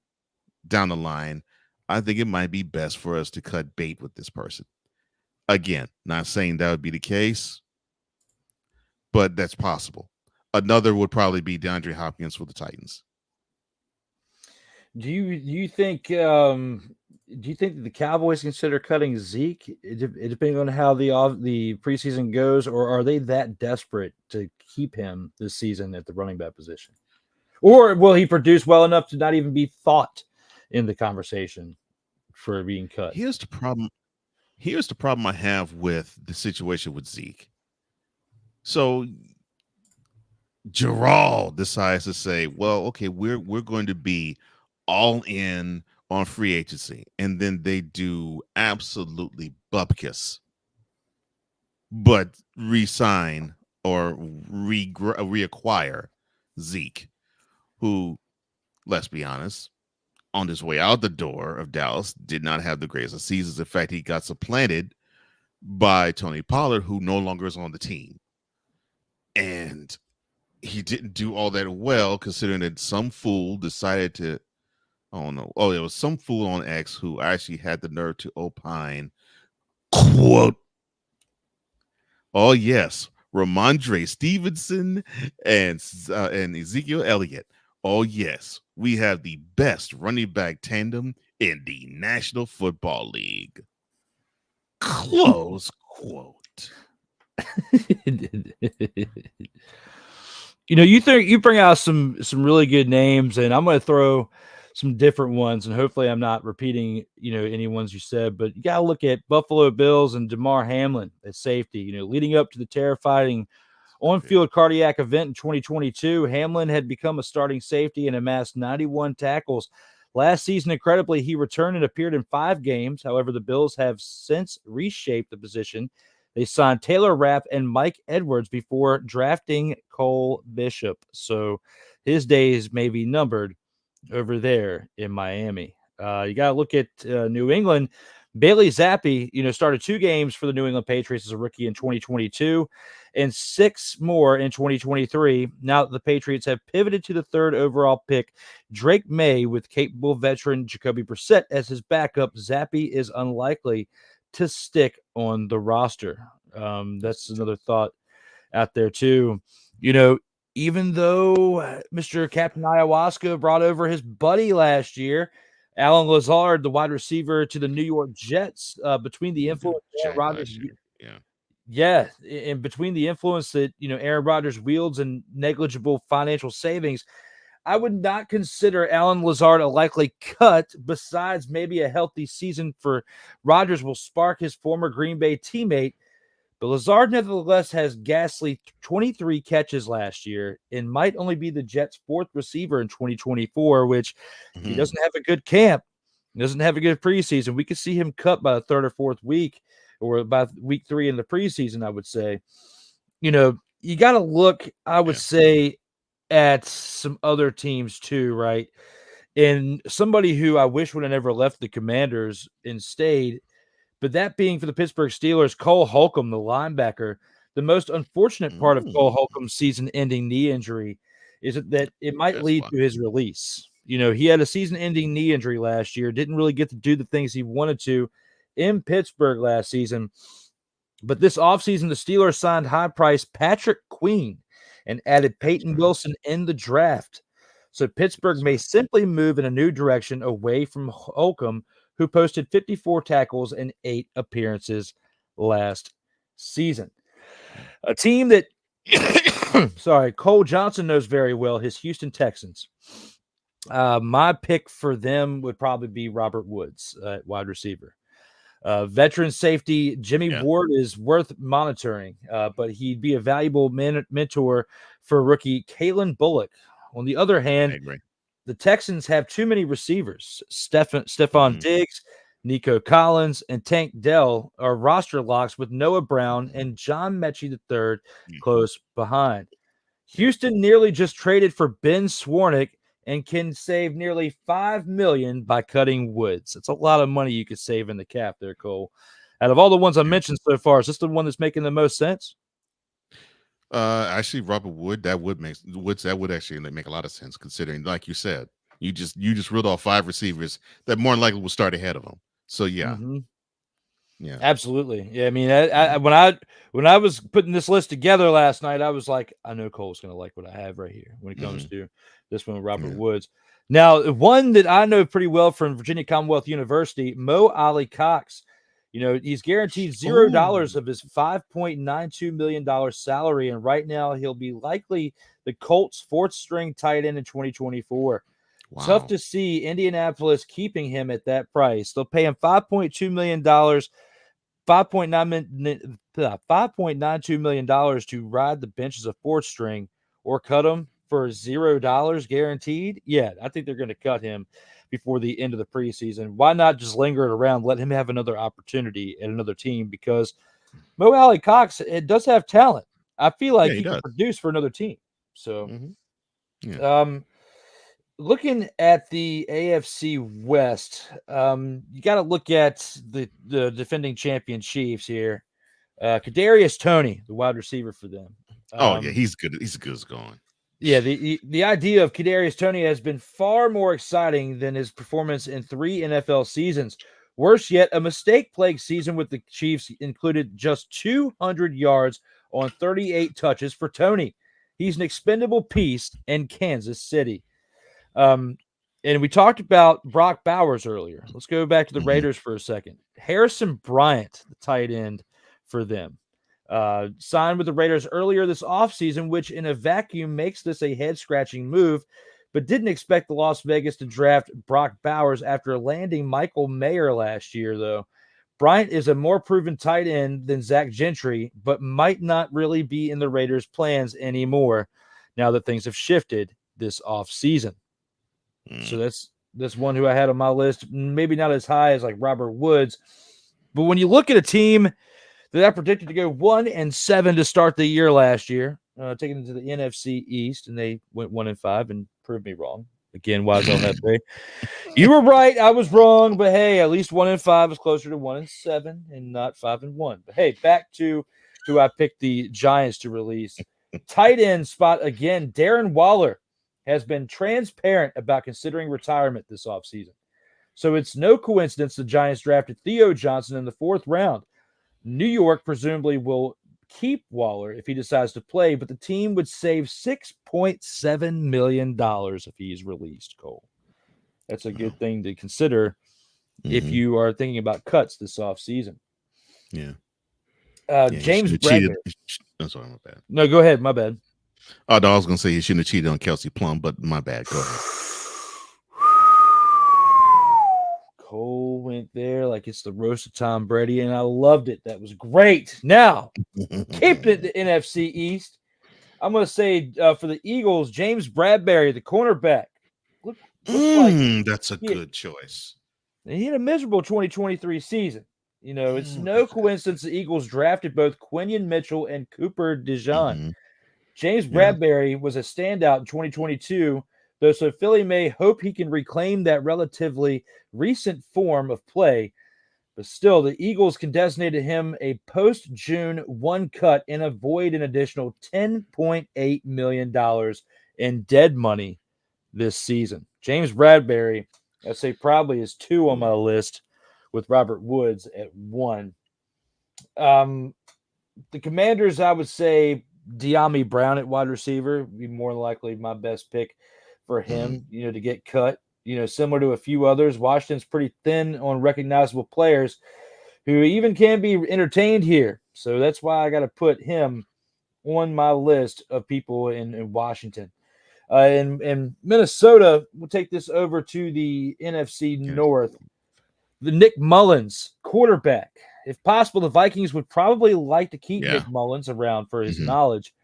down the line, I think it might be best for us to cut bait with this person. Again, not saying that would be the case, but that's possible. Another would probably be DeAndre Hopkins for the Titans. Do you think that the Cowboys consider cutting Zeke, depending on how the preseason goes, or are they that desperate to keep him this season at the running back position? Or will he produce well enough to not even be thought in the conversation for being cut? Here's the problem I have with the situation with Zeke. So Gerald decides to say, well, okay, we're going to be all in on free agency, and then they do absolutely bupkis, but re-sign or reacquire Zeke, who, let's be honest, on his way out the door of Dallas, did not have the greatest of seasons. In fact, he got supplanted by Tony Pollard, who no longer is on the team. And he didn't do all that well, considering that some fool decided to, it was some fool on X who actually had the nerve to opine, quote, oh yes, Ramondre Stevenson and Ezekiel Elliott. Oh yes, we have the best running back tandem in the National Football League. Close quote. You bring out some really good names, and I'm going to throw some different ones, and hopefully I'm not repeating any ones you said, but you got to look at Buffalo Bills and Damar Hamlin at safety. Leading up to the terrifying on-field cardiac event in 2022, Hamlin had become a starting safety and amassed 91 tackles. Last season, incredibly, he returned and appeared in 5 games. However, the Bills have since reshaped the position. They signed Taylor Rapp and Mike Edwards before drafting Cole Bishop. So his days may be numbered over there in Miami. You got to look at New England. Bailey Zappi, started 2 games for the New England Patriots as a rookie in 2022 and 6 more in 2023. Now that the Patriots have pivoted to the 3rd overall pick, Drake May, with capable veteran Jacoby Brissett as his backup, Zappi is unlikely to stick on the roster. That's another thought out there too. Even though Mr. Captain Ayahuasca brought over his buddy last year, Alan Lazard, the wide receiver to the New York Jets, between the influence of Aaron Rodgers, and between the influence that Aaron Rodgers wields and negligible financial savings, I would not consider Alan Lazard a likely cut. Besides, maybe a healthy season for Rodgers will spark his former Green Bay teammate. But Lazard nevertheless has ghastly 23 catches last year and might only be the Jets' 4th receiver in 2024, which he doesn't have a good camp. He doesn't have a good preseason. We could see him cut by the 3rd or 4th week, or by week 3 in the preseason, I would say. You got to look, I would say, at some other teams too, right? And somebody who I wish would have never left the Commanders and stayed, but that being for the Pittsburgh Steelers, Cole Holcomb, the linebacker. The most unfortunate part of Cole Holcomb's season-ending knee injury is that it might lead to his release. He had a season-ending knee injury last year, didn't really get to do the things he wanted to in Pittsburgh last season. But this offseason, the Steelers signed high-priced Patrick Queen and added Peyton Wilson in the draft. So Pittsburgh may simply move in a new direction away from Holcomb, who posted 54 tackles and 8 appearances last season. A team that, Cole Johnson knows very well, his Houston Texans. My pick for them would probably be Robert Woods at wide receiver. Veteran safety Jimmy Ward is worth monitoring, but he'd be a valuable mentor for rookie Kalen Bullock. On the other hand, the Texans have too many receivers. Stephon Diggs, Nico Collins, and Tank Dell are roster locks with Noah Brown and John Mechie III close behind. Houston nearly just traded for Ben Swarnick and can save nearly $5 million by cutting Woods. It's a lot of money you could save in the cap there, Cole. Out of all the ones I mentioned so far, is this the one that's making the most sense? Actually, Robert Wood, that would actually make a lot of sense, considering, like you said, you just reeled off 5 receivers that more than likely will start ahead of them. So yeah, absolutely. Yeah, I mean, when I was putting this list together last night, I was like, I know Cole's going to like what I have right here when it comes to this one with Robert Woods. Now, one that I know pretty well from Virginia Commonwealth University, Mo Ali Cox. He's guaranteed $0 of his $5.92 million salary, and right now he'll be likely the Colts' 4th string tight end in 2024. Wow. Tough to see Indianapolis keeping him at that price. They'll pay him $5.2 million, $5.92 million to ride the bench as a 4th string, or cut him for $0 guaranteed. Yeah, I think they're going to cut him before the end of the preseason. Why not just linger it around, let him have another opportunity at another team? Because Mo Ali Cox, it does have talent. I feel like he can produce for another team. So, looking at the AFC West, you got to look at the defending champion Chiefs here. Kadarius Toney, the wide receiver for them. He's good. He's good as going. Yeah, the idea of Kadarius Toney has been far more exciting than his performance in 3 NFL seasons. Worse yet, a mistake-plagued season with the Chiefs included just 200 yards on 38 touches for Toney. He's an expendable piece in Kansas City. And we talked about Brock Bowers earlier. Let's go back to the Raiders for a second. Harrison Bryant, the tight end for them, signed with the Raiders earlier this offseason, which in a vacuum makes this a head-scratching move, but didn't expect the Las Vegas to draft Brock Bowers after landing Michael Mayer last year, though. Bryant is a more proven tight end than Zach Gentry, but might not really be in the Raiders' plans anymore now that things have shifted this offseason. So that's one who I had on my list. Maybe not as high as like Robert Woods, but when you look at a team that I predicted to go 1-7 to start the year last year, taking it to the NFC East, and they went 1-5 and proved me wrong. Again, Wise El Jefe. You were right. I was wrong. But hey, at least 1-5 is closer to 1-7 and not 5-1. But hey, back to who I picked the Giants to release. Tight end spot again. Darren Waller has been transparent about considering retirement this offseason. So it's no coincidence the Giants drafted Theo Johnson in the 4th round. New York presumably will keep Waller if he decides to play, but the team would save $6.7 million if he's released, Cole. That's a good thing to consider if you are thinking about cuts this offseason. Yeah. James Bradbury. That's all, my bad. No, go ahead. My bad. Oh, no, I was going to say he shouldn't have cheated on Kelsey Plum, but my bad. Go ahead. Cole went there like it's the roast of Tom Brady, and I loved it. That was great. Now, keeping it the NFC East, I'm going to say for the Eagles, James Bradbury, the cornerback. That's a good choice. He had a miserable 2023 season. You know, it's no coincidence the Eagles drafted both Quinion Mitchell and Cooper DeJean. James Bradbury was a standout in 2022, though, so Philly may hope he can reclaim that relatively recent form of play. But still, the Eagles can designate him a post-June 1 cut and avoid an additional $10.8 million in dead money this season. James Bradbury, I'd say probably is 2 on my list with Robert Woods at 1. The Commanders, I would say De'Ami Brown at wide receiver would be more likely my best pick for him, to get cut. Similar to a few others, Washington's pretty thin on recognizable players who even can be entertained here. So that's why I got to put him on my list of people in Washington. In Minnesota, we'll take this over to the NFC North. The Nick Mullins, quarterback. If possible, the Vikings would probably like to keep Nick Mullins around for his knowledge.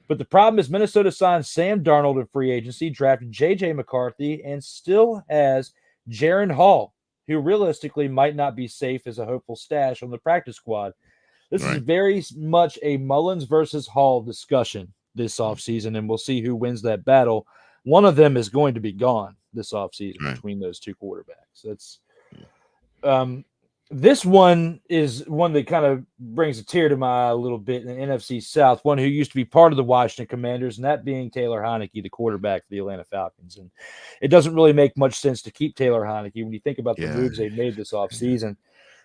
But the problem is Minnesota signed Sam Darnold in free agency, drafted J.J. McCarthy, and still has Jaron Hall, who realistically might not be safe as a hopeful stash on the practice squad. This is very much a Mullins versus Hall discussion this offseason, and we'll see who wins that battle. One of them is going to be gone this offseason between those two quarterbacks. That's this one is one that kind of brings a tear to my eye a little bit in the NFC South, one who used to be part of the Washington Commanders, and that being Taylor Heineke, the quarterback for the Atlanta Falcons. And it doesn't really make much sense to keep Taylor Heineke when you think about the moves they made this offseason.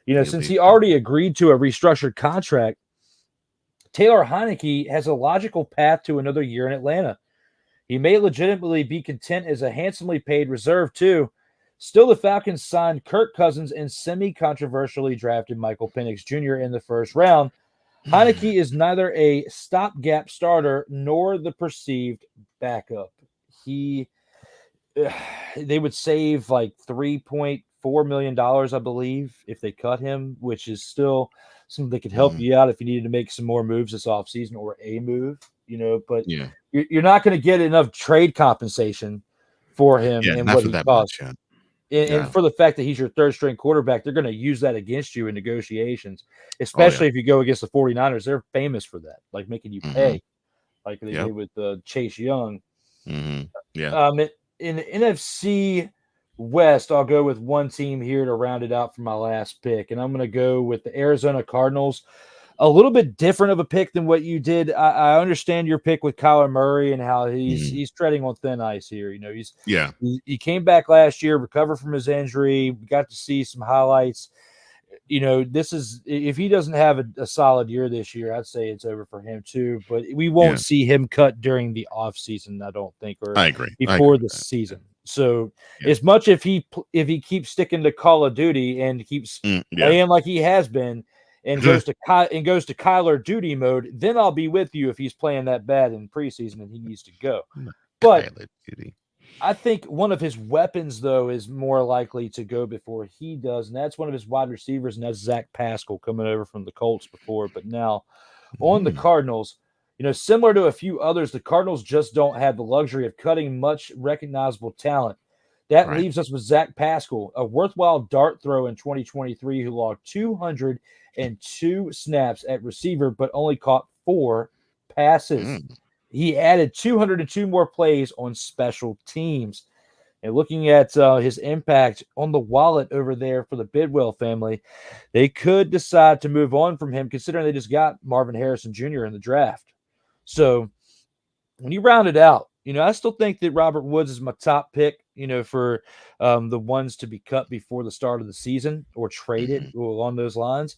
Since he already agreed to a restructured contract, Taylor Heineke has a logical path to another year in Atlanta. He may legitimately be content as a handsomely paid reserve, too. Still, the Falcons signed Kirk Cousins and semi-controversially drafted Michael Penix Jr. in the 1st round. Heineke is neither a stopgap starter nor the perceived backup. They would save like $3.4 million, I believe, if they cut him, which is still something that could help you out if you needed to make some more moves this offseason or a move, but you're not going to get enough trade compensation for him and what he costs. And for the fact that he's your 3rd-string quarterback, they're going to use that against you in negotiations, especially if you go against the 49ers. They're famous for that, like making you pay, like they did with Chase Young. In the NFC West, I'll go with one team here to round it out for my last pick, and I'm going to go with the Arizona Cardinals. A little bit different of a pick than what you did. I understand your pick with Kyler Murray and how he's treading on thin ice here. He came back last year, recovered from his injury. We got to see some highlights. This is, if he doesn't have a solid year this year, I'd say it's over for him too. But we won't see him cut during the offseason, I don't think, or I agree. before the season. So as much if he keeps sticking to Call of Duty and keeps playing like he has been, and goes to Kyler Duty mode, then I'll be with you if he's playing that bad in preseason and he needs to go. But I think one of his weapons, though, is more likely to go before he does, and that's one of his wide receivers, and that's Zach Pascal coming over from the Colts before. But now on the Cardinals, similar to a few others, the Cardinals just don't have the luxury of cutting much recognizable talent. That leaves us with Zach Pascal, a worthwhile dart throw in 2023 who logged 202 snaps at receiver, but only caught 4 passes. He added 202 more plays on special teams. And looking at his impact on the wallet over there for the Bidwell family, they could decide to move on from him, considering they just got Marvin Harrison Jr. in the draft. So when you round it out, I still think that Robert Woods is my top pick, for the ones to be cut before the start of the season or traded along those lines.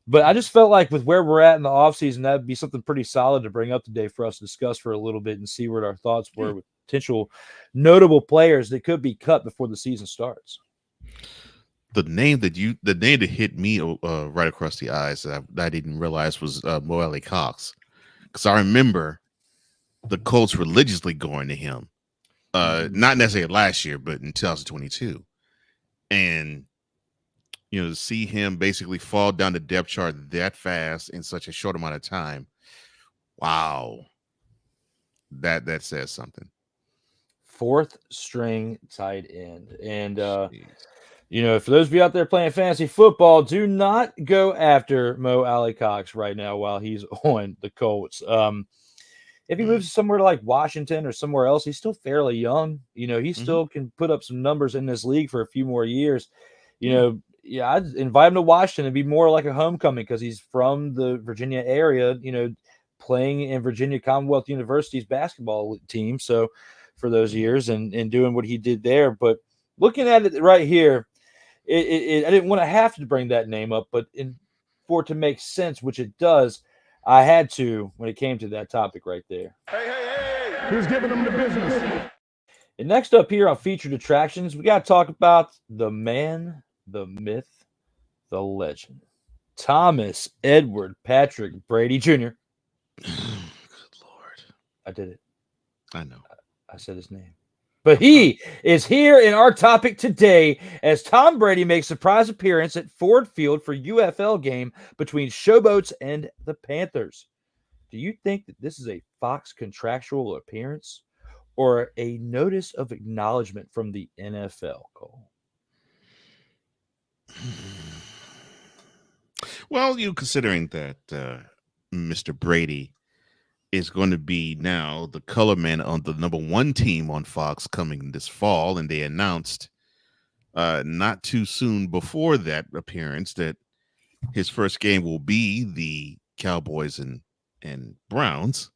But I just felt like with where we're at in the offseason, that would be something pretty solid to bring up today for us to discuss for a little bit and see what our thoughts were with potential notable players that could be cut before the season starts. The name that hit me right across the eyes that I didn't realize was Mo Alley Cox, because I remember the Colts religiously going to him, not necessarily last year, but in 2022, and to see him basically fall down the depth chart that fast in such a short amount of time, wow, that says something. 4th string tight end, and for those of you out there playing fantasy football, do not go after Mo Alley Cox right now while he's on the Colts. If he moves somewhere like Washington or somewhere else, he's still fairly young. He still can put up some numbers in this league for a few more years. I'd invite him to Washington and be more like a homecoming because he's from the Virginia area, playing in Virginia Commonwealth University's basketball team. So for those years and doing what he did there. But looking at it right here, I didn't want to have to bring that name up, but for it to make sense, which it does, I had to when it came to that topic right there. Hey. Who's giving them the business? And next up here on featured attractions, we got to talk about the man, the myth, the legend, Thomas Edward Patrick Brady Jr. Good Lord. I did it. I know. I said his name. But he is here in our topic today as Tom Brady makes a surprise appearance at Ford Field for UFL game between Showboats and the Panthers. Do you think that this is a Fox contractual appearance or a notice of acknowledgement from the NFL, Cole? Well, considering that Mr. Brady is going to be now the color man on the number 1 team on Fox coming this fall, and they announced not too soon before that appearance that his first game will be the Cowboys and Browns.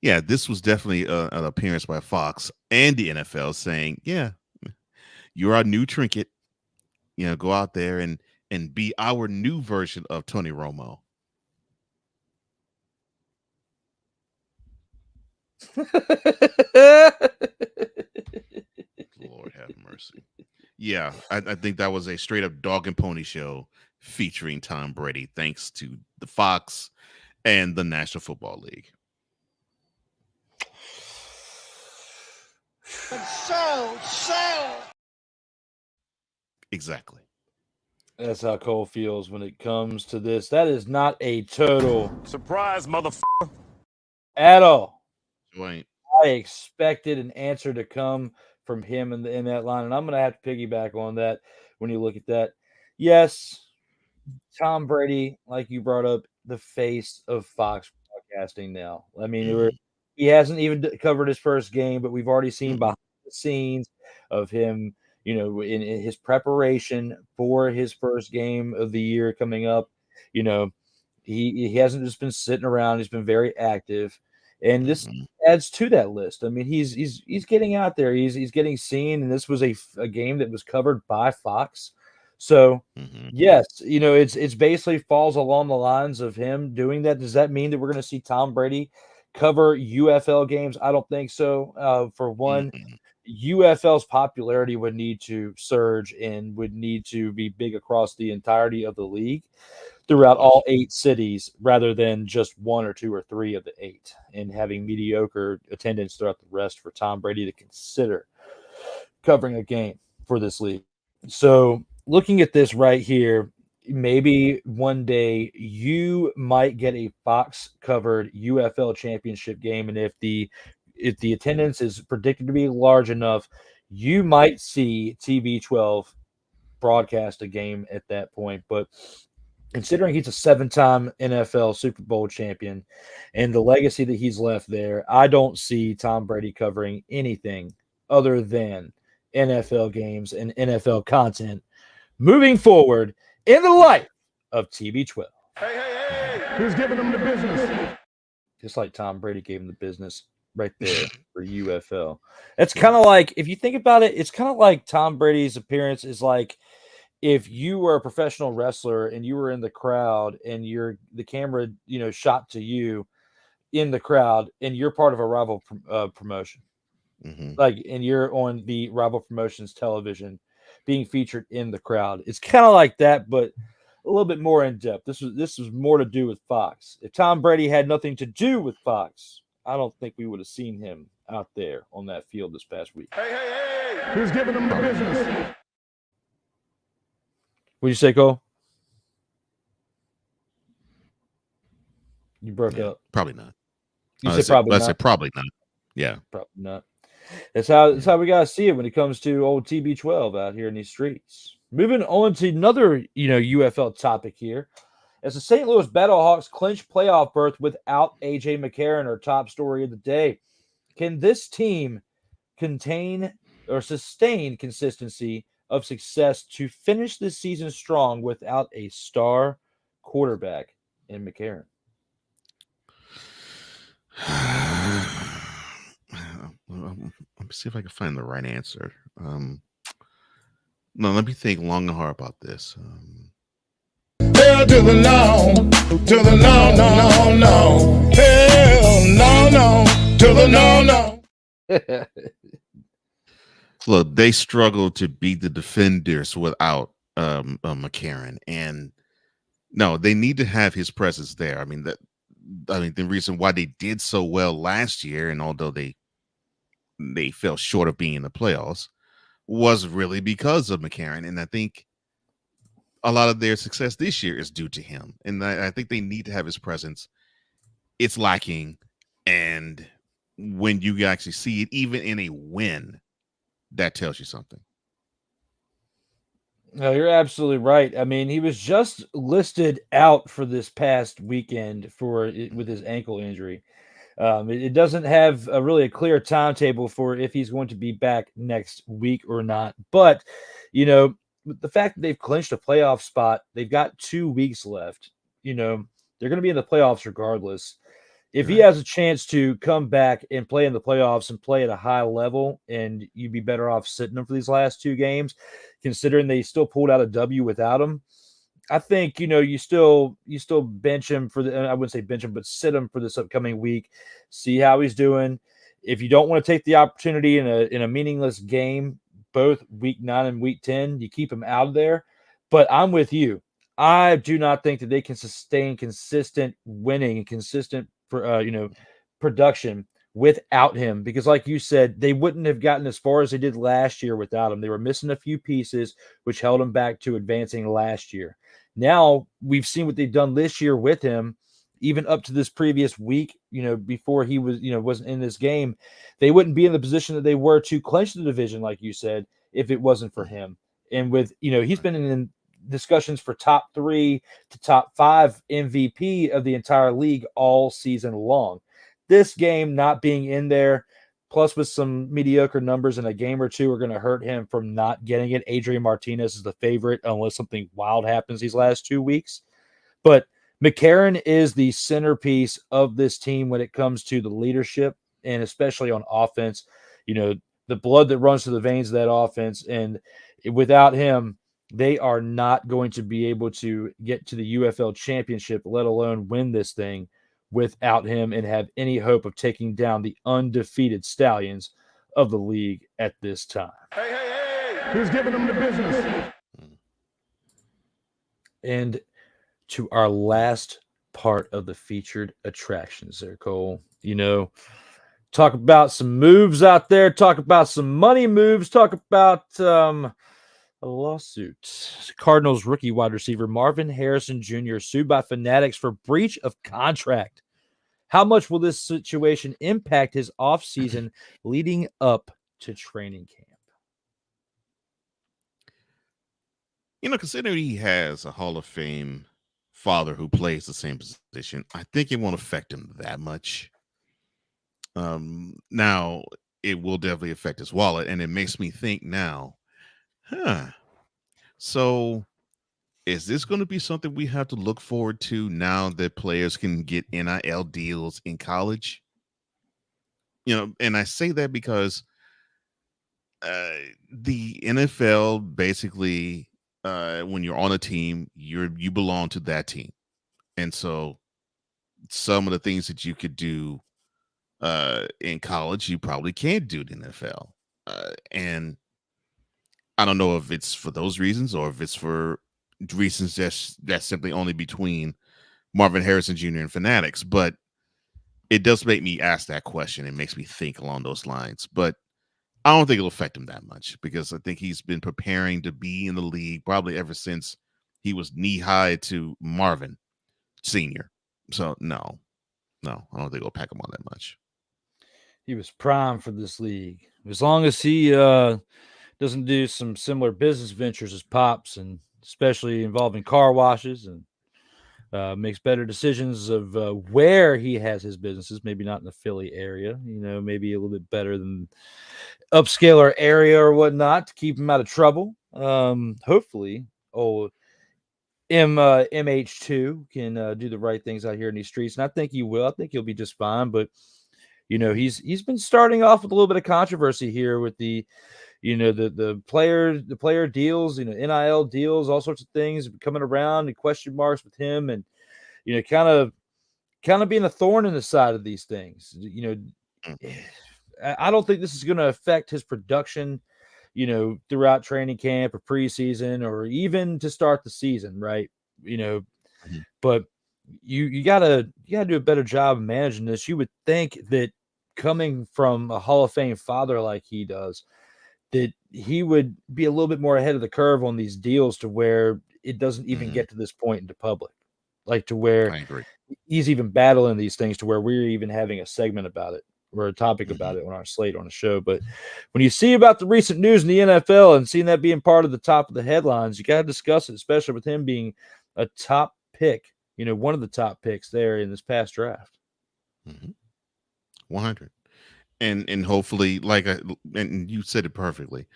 Yeah, this was definitely an appearance by Fox and the NFL saying, yeah, you're our new trinket. Go out there and be our new version of Tony Romo. Lord have mercy. Yeah, I think that was a straight up dog and pony show featuring Tom Brady, thanks to the Fox and the National Football League. So. Exactly. That's how Cole feels when it comes to this. That is not a total Surprise, motherfucker. at all. Right. I expected an answer to come from him in that line, and I'm going to have to piggyback on that when you look at that. Yes, Tom Brady, like you brought up, the face of Fox broadcasting now. I mean, he hasn't even covered his first game, but we've already seen behind the scenes of him, in his preparation for his first game of the year coming up. He hasn't just been sitting around. He's been very active. And this adds to that list. I mean, he's getting out there. He's getting seen, and this was a game that was covered by Fox. So, yes, it's basically falls along the lines of him doing that. Does that mean that we're going to see Tom Brady cover UFL games? I don't think so. For one, UFL's popularity would need to surge and would need to be big across the entirety of the league throughout all 8 cities rather than just 1 or 2 or 3 of the 8 and having mediocre attendance throughout the rest for Tom Brady to consider covering a game for this league. So looking at this right here, maybe one day you might get a Fox covered UFL championship game. And if the attendance is predicted to be large enough, you might see TV12 broadcast a game at that point. But considering he's a 7-time NFL Super Bowl champion and the legacy that he's left there, I don't see Tom Brady covering anything other than NFL games and NFL content moving forward in the life of TB12. Who's giving them the business? Just like Tom Brady gave him the business right there for UFL. It's kind of like, if you think about it, it's kind of like Tom Brady's appearance is like if you were a professional wrestler and you were in the crowd and the camera, shot to you in the crowd and you're part of a rival promotion. Like, and you're on the rival promotions television being featured in the crowd. It's kind of like that, but a little bit more in depth. This was more to do with Fox. If Tom Brady had nothing to do with Fox, I don't think we would have seen him out there on that field this past week. Who's giving them the business? What'd you say, Cole? You broke up. Probably not. You said probably not. I said probably not. Yeah. Probably not. That's how we gotta see it when it comes to old TB12 out here in these streets. Moving on to another, UFL topic here. As the St. Louis Battlehawks clinch playoff berth without AJ McCarron, our top story of the day. Can this team contain or sustain consistency of success to finish this season strong without a star quarterback in McCarron? Let me see if I can find the right answer. No, let me think long and hard about this. Hell to the no, to the no, no, no, no. Hell no, no, to the no, no. Look, they struggled to beat the defenders without McCarron, and no, they need to have his presence there. The reason why they did so well last year, and although they fell short of being in the playoffs, was really because of McCarron. And I think a lot of their success this year is due to him. And I think they need to have his presence. It's lacking. And when you actually see it, even in a win, that tells you something. No, you're absolutely right. He was just listed out for this past weekend with his ankle injury. It doesn't have really a clear timetable for if he's going to be back next week or not. But, the fact that they've clinched a playoff spot, they've got 2 weeks left. They're going to be in the playoffs regardless. If he has a chance to come back and play in the playoffs and play at a high level, and you'd be better off sitting him for these last 2 games, considering they still pulled out a W without him. I think, you still bench him I wouldn't say bench him, but sit him for this upcoming week, see how he's doing. If you don't want to take the opportunity in a meaningless game, both week 9 and week 10, you keep him out of there. But I'm with you. I do not think that they can sustain consistent winning and consistent production without him, because like you said, they wouldn't have gotten as far as they did last year without him. They were missing a few pieces, which held them back to advancing last year. Now we've seen what they've done this year with him, even up to this previous week, before he was, wasn't in this game. They wouldn't be in the position that they were to clinch the division, like you said, if it wasn't for him. And with, he's been in discussions for top 3 to top 5 MVP of the entire league all season long. This game not being in there, plus with some mediocre numbers in a game or two, are going to hurt him from not getting it. Adrian Martinez is the favorite unless something wild happens these last 2 weeks. But McCarron is the centerpiece of this team when it comes to the leadership, and especially on offense. The blood that runs through the veins of that offense. And without him, they are not going to be able to get to the UFL championship, let alone win this thing without him, and have any hope of taking down the undefeated Stallions of the league at this time. Who's giving them the business? And to our last part of the featured attractions there, Cole. Talk about some moves out there, talk about some money moves, talk about a lawsuit. Cardinals rookie wide receiver Marvin Harrison Jr. sued by Fanatics for breach of contract. How much will this situation impact his offseason leading up to training camp? Considering he has a Hall of Fame father who plays the same position, I think it won't affect him that much. Now, it will definitely affect his wallet. And it makes me think now, so is this going to be something we have to look forward to now that players can get NIL deals in college? And I say that because the NFL basically, when you're on a team, you belong to that team. And so some of the things that you could do in college, you probably can't do in the NFL. And I don't know if it's for those reasons or if it's for reasons that's simply only between Marvin Harrison Jr. and Fanatics, but it does make me ask that question. It makes me think along those lines, but I don't think it'll affect him that much because I think he's been preparing to be in the league probably ever since he was knee high to Marvin Sr. So no, I don't think it'll pack him on that much. He was primed for this league. As long as he doesn't do some similar business ventures as Pops, and especially involving car washes, and makes better decisions of where he has his businesses, maybe not in the Philly area, maybe a little bit better than upscaler area or whatnot to keep him out of trouble. Hopefully, MH2 can do the right things out here in these streets, and I think he will. I think he'll be just fine, but he's been starting off with a little bit of controversy here with the player deals, NIL deals, all sorts of things coming around and question marks with him, and kind of being a thorn in the side of these things. I don't think this is going to affect his production, throughout training camp or preseason or even to start the season, right? But you gotta do a better job of managing this. You would think that coming from a Hall of Fame father like he does, that he would be a little bit more ahead of the curve on these deals to where it doesn't even get to this point into public, like to where I agree. He's even battling these things to where we're even having a segment about it or a topic about it on our slate on the show. But when you see about the recent news in the NFL and seeing that being part of the top of the headlines, you got to discuss it, especially with him being a top pick, one of the top picks there in this past draft. 100. And hopefully, and you said it perfectly,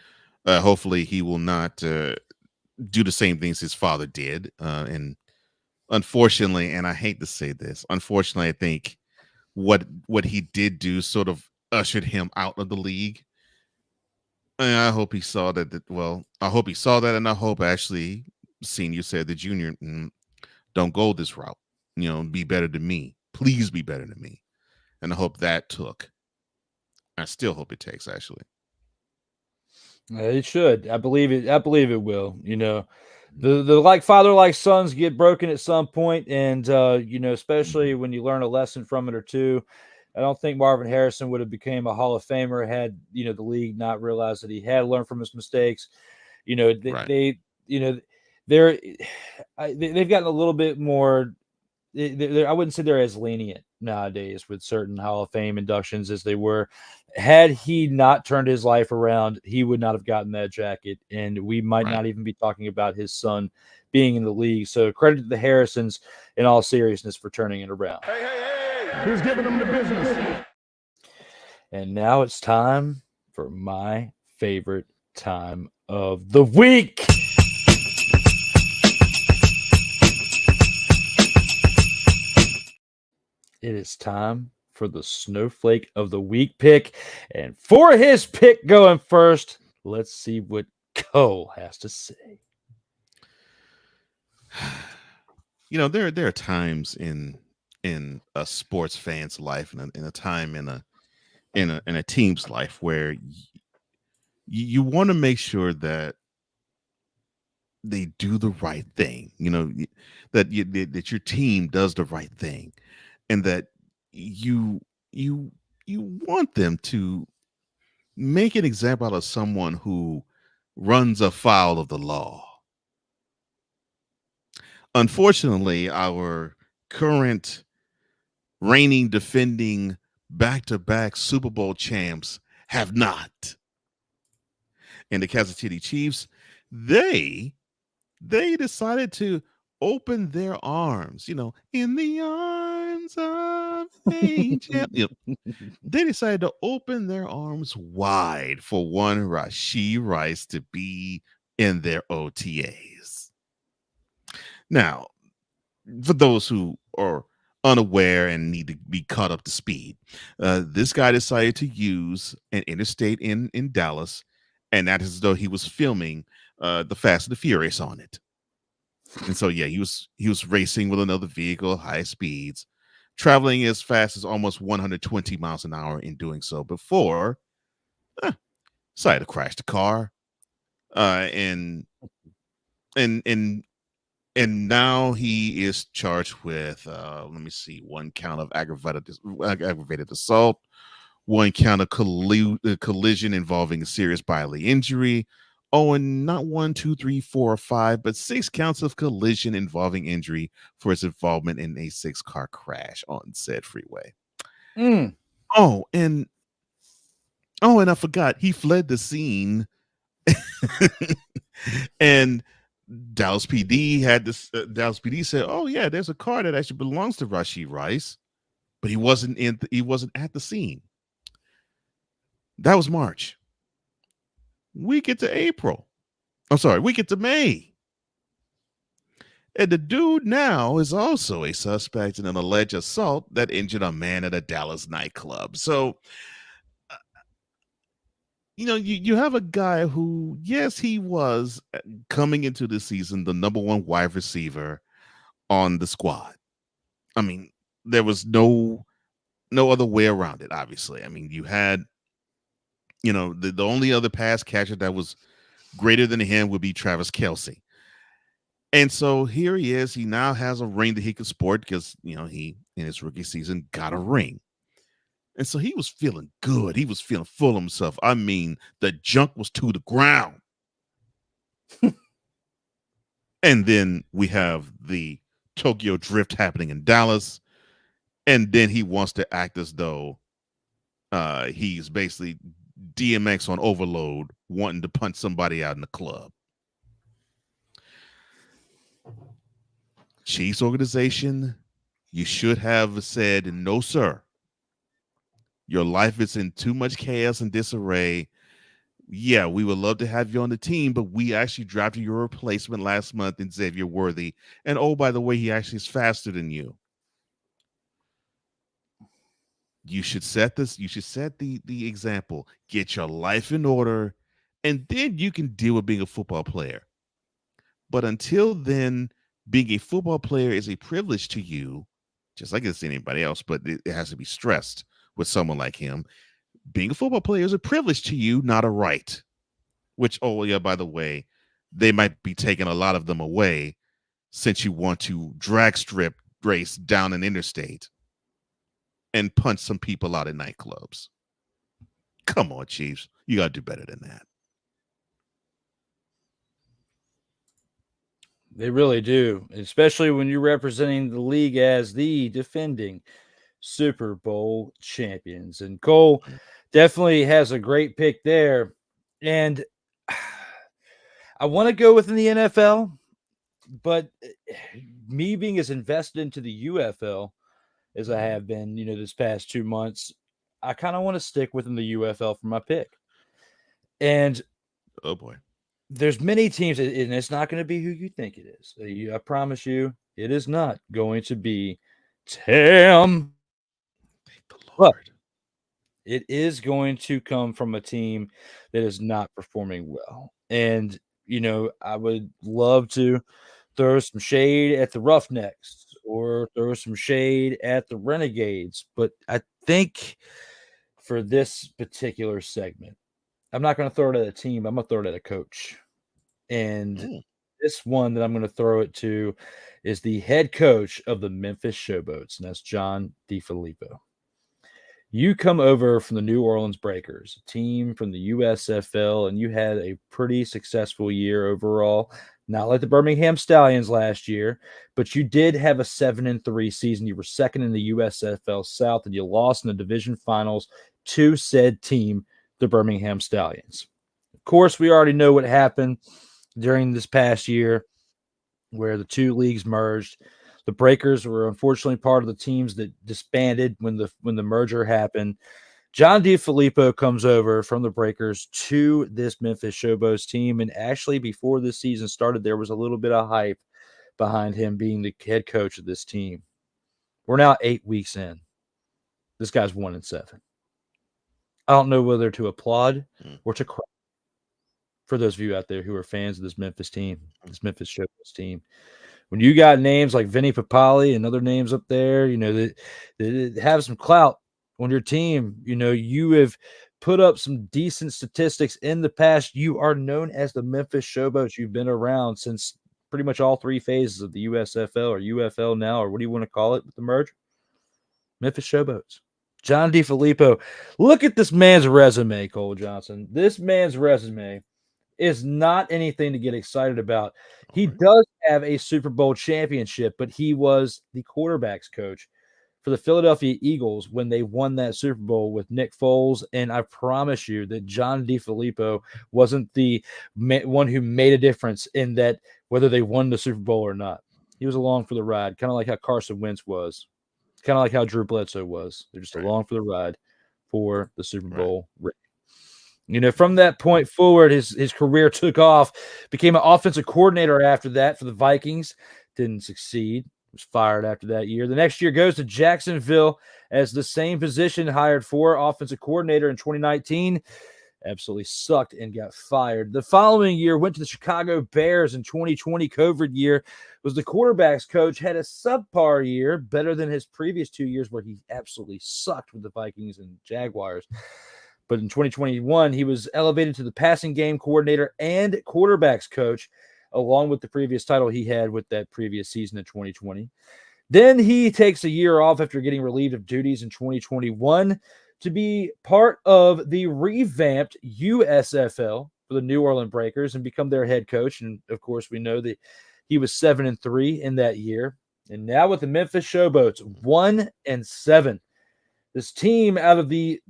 hopefully he will not do the same things his father did. And unfortunately, and I hate to say this, unfortunately, I think what he did do sort of ushered him out of the league. And I hope he saw that. I hope he saw that, and I hope actually Senior said the Junior, don't go this route. Be better than me. Please be better than me. And I hope that took. I still hope it takes, actually. It should. I believe it. I believe it will. The like father like sons get broken at some point, and especially when you learn a lesson from it or two. I don't think Marvin Harrison would have became a Hall of Famer had the league not realized that he had learned from his mistakes. They've gotten a little bit more. I wouldn't say they're as lenient nowadays with certain Hall of Fame inductions as they were. Had he not turned his life around, he would not have gotten that jacket, and we might not even be talking about his son being in the league. So credit to the Harrisons in all seriousness for turning it around. Hey, who's giving them the business? And now it's time for my favorite time of the week. It is time for the Snowflake of the Week pick. And for his pick going first, let's see what Cole has to say. There are times in a sports fan's life and in a time in a team's life where you want to make sure that they do the right thing, that your team does the right thing. And that you want them to make an example out of someone who runs afoul of the law. Unfortunately, our current reigning, defending, back-to-back Super Bowl champs have not. And the Kansas City Chiefs, they decided to open their arms, in the arms of angel. They decided to open their arms wide for one Rashee Rice to be in their OTAs. Now, for those who are unaware and need to be caught up to speed, this guy decided to use an interstate in Dallas, and that is as though he was filming the Fast and the Furious on it. And so, yeah, he was racing with another vehicle, high speeds, traveling as fast as almost 120 miles an hour in doing so before decided to crash the car, and now he is charged with one count of aggravated assault, one count of collision involving a serious bodily injury. Oh, and not 1, 2, 3, 4, or 5, but 6 counts of collision involving injury for his involvement in a 6-car crash on said freeway. Oh, and I forgot, he fled the scene. And Dallas PD had this. Dallas PD said, "Oh yeah, there's a car that actually belongs to Rashee Rice, but he wasn't at the scene." That was March. We get to April. I'm sorry, we get to May. And the dude now is also a suspect in an alleged assault that injured a man at a Dallas nightclub. So, you have a guy who, yes, he was coming into the season the number 1 wide receiver on the squad. I mean, there was no other way around it, obviously. I mean, you had, the only other pass catcher that was greater than him would be Travis Kelce. And so here he is. He now has a ring that he could sport because, he, in his rookie season, got a ring. And so he was feeling good. He was feeling full of himself. I mean, the junk was to the ground. And then we have the Tokyo Drift happening in Dallas. And then he wants to act as though he's basically DMX on overload, wanting to punch somebody out in the club. Chiefs organization, you should have said, "No, sir. Your life is in too much chaos and disarray. Yeah, we would love to have you on the team, but we actually drafted your replacement last month in Xavier Worthy. And oh, by the way, he actually is faster than you. You should set this. You should set the example. Get your life in order, and then you can deal with being a football player. But until then, being a football player is a privilege to you, just like it's anybody else, but it has to be stressed with someone like him. Being a football player is a privilege to you, not a right. Which, oh yeah, by the way, they might be taking a lot of them away since you want to drag strip race down an interstate and punch some people out in nightclubs. Come on, Chiefs. You got to do better than that. They really do, especially when you're representing the league as the defending Super Bowl champions. And Cole definitely has a great pick there. And I want to go within the NFL, but me being as invested into the UFL as I have been, this past 2 months, I kind of want to stick within the UFL for my pick. And oh boy, there's many teams, and it's not going to be who you think it is. I promise you, it is not going to be Tam. But it is going to come from a team that is not performing well. And, I would love to throw some shade at the Roughnecks or throw some shade at the Renegades. But I think for this particular segment, I'm not going to throw it at a team. I'm going to throw it at a coach. And this one that I'm going to throw it to is the head coach of the Memphis Showboats, and that's John DeFilippo. You come over from the New Orleans Breakers, a team from the USFL, and you had a pretty successful year overall. Not like the Birmingham Stallions last year, but you did have a 7-3 season. You were second in the USFL South, and you lost in the division finals to said team, the Birmingham Stallions. Of course, we already know what happened during this past year. where the two leagues merged. The Breakers were unfortunately part of the teams that disbanded when the merger happened. John DeFilippo comes over from the Breakers to this Memphis Showboats team, and actually before this season started, there was a little bit of hype behind him being the head coach of this team. We're now 8 weeks in. This guy's 1-7. I don't know whether to applaud or to cry for those of you out there who are fans of this Memphis team, this Memphis Showboats team. When you got names like Vinny Papali and other names up there, that have some clout on your team, you have put up some decent statistics in the past. You are known as the Memphis Showboats. You've been around since pretty much all three phases of the USFL or UFL now, or what do you want to call it with the merger? Memphis Showboats. John DeFilippo. Look at this man's resume, Cole Johnson. This man's resume is not anything to get excited about. He does have a Super Bowl championship, but he was the quarterback's coach for the Philadelphia Eagles when they won that Super Bowl with Nick Foles. And I promise you that John DeFilippo wasn't the one who made a difference in that, whether they won the Super Bowl or not. He was along for the ride, kind of like how Carson Wentz was, kind of like how Drew Bledsoe was. They're just along for the ride for the Super Bowl ring. From that point forward, his career took off, became an offensive coordinator after that for the Vikings. Didn't succeed. Was fired after that year. The next year goes to Jacksonville as the same position, hired for offensive coordinator in 2019. Absolutely sucked and got fired. The following year, went to the Chicago Bears in 2020, COVID year. Was the quarterback's coach, had a subpar year, better than his previous 2 years where he absolutely sucked with the Vikings and Jaguars. But in 2021, he was elevated to the passing game coordinator and quarterback's coach, along with the previous title he had with that previous season in 2020. Then he takes a year off after getting relieved of duties in 2021 to be part of the revamped USFL for the New Orleans Breakers and become their head coach. And, of course, we know that he was 7-3 in that year. And now with the Memphis Showboats, 1-7. This team, out of the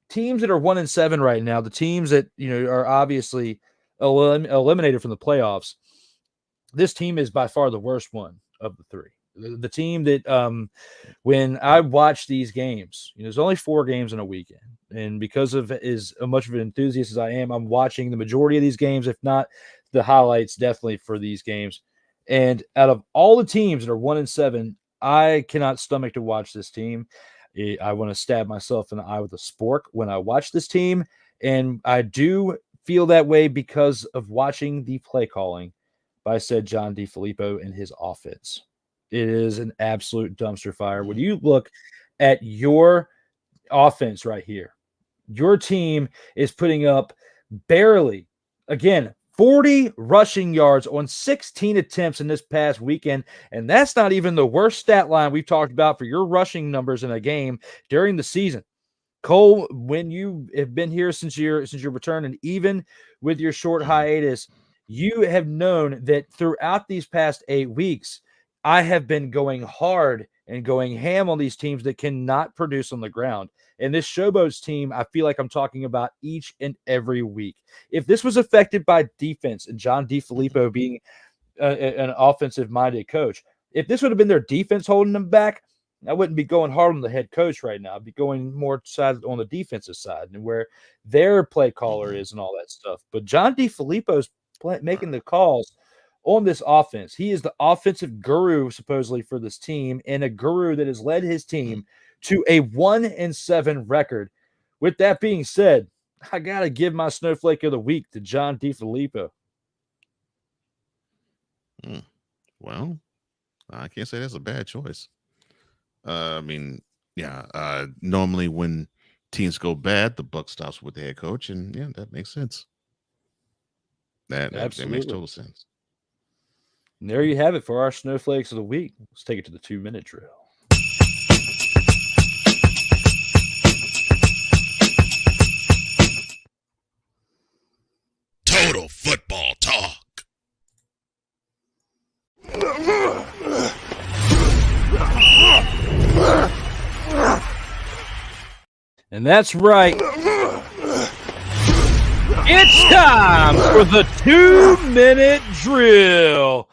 teams that are 1-7 right now, the teams that are obviously eliminated from the playoffs, this team is by far the worst one of the three. The team that when I watch these games, there's only 4 games in a weekend, and because of as much of an enthusiast as I am, I'm watching the majority of these games, if not the highlights, definitely for these games. And out of all the teams that are 1-7, I cannot stomach to watch this team. I want to stab myself in the eye with a spork when I watch this team. And I do feel that way because of watching the play calling by said John DeFilippo and his offense. It is an absolute dumpster fire. When you look at your offense right here, your team is putting up barely, again, 40 rushing yards on 16 attempts in this past weekend. And that's not even the worst stat line we've talked about for your rushing numbers in a game during the season. Cole, when you have been here since your return, and even with your short hiatus, you have known that throughout these past 8 weeks, I have been going hard and going ham on these teams that cannot produce on the ground. And this Showboats team, I feel like I'm talking about each and every week. If this was affected by defense and John DeFilippo being an offensive-minded coach, if this would have been their defense holding them back, I wouldn't be going hard on the head coach right now. I'd be going more side on the defensive side and where their play caller is and all that stuff. But John DeFilippo's making the calls on this offense. He is the offensive guru, supposedly, for this team, and a guru that has led his team to a 1-7 record. With that being said, I got to give my snowflake of the week to John DeFilippo. Well, I can't say that's a bad choice. Normally when teams go bad, the buck stops with the head coach, and yeah, that makes sense. That makes total sense. And there you have it for our snowflakes of the week. Let's take it to the 2-minute drill. Total football talk. And that's right. It's time for the 2-minute drill.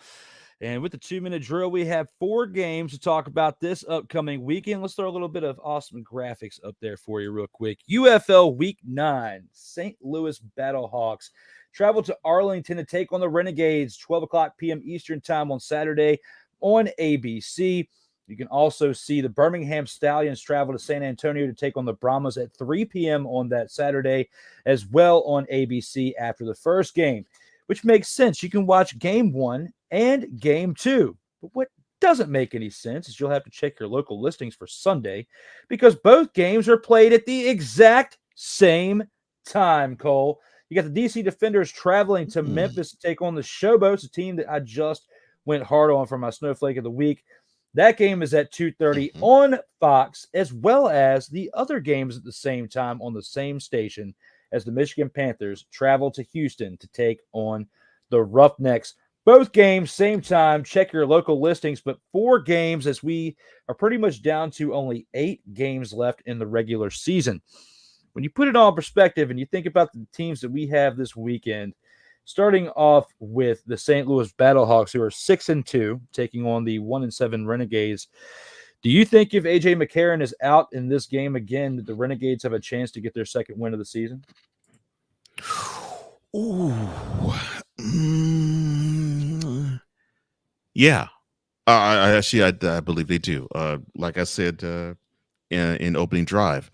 And with the 2-minute drill, we have 4 games to talk about this upcoming weekend. Let's throw a little bit of awesome graphics up there for you real quick. UFL Week 9, St. Louis Battlehawks travel to Arlington to take on the Renegades, 12 o'clock p.m. Eastern time on Saturday on ABC. You can also see the Birmingham Stallions travel to San Antonio to take on the Brahmas at 3 p.m. on that Saturday, as well on ABC after the first game, which makes sense. You can watch Game 1 and Game 2. But what doesn't make any sense is you'll have to check your local listings for Sunday because both games are played at the exact same time, Cole. You got the DC Defenders traveling to Memphis to take on the Showboats, a team that I just went hard on for my Snowflake of the Week. That game is at 2:30 on Fox, as well as the other games at the same time on the same station as the Michigan Panthers travel to Houston to take on the Roughnecks. Both games, same time. Check your local listings, but 4 games as we are pretty much down to only 8 games left in the regular season. When you put it all in perspective and you think about the teams that we have this weekend, starting off with the St. Louis Battlehawks, who are 6-2, taking on the 1-7 Renegades. Do you think if A.J. McCarron is out in this game again, that the Renegades have a chance to get their second win of the season? Ooh. Yeah. I believe they do. Like I said in opening drive,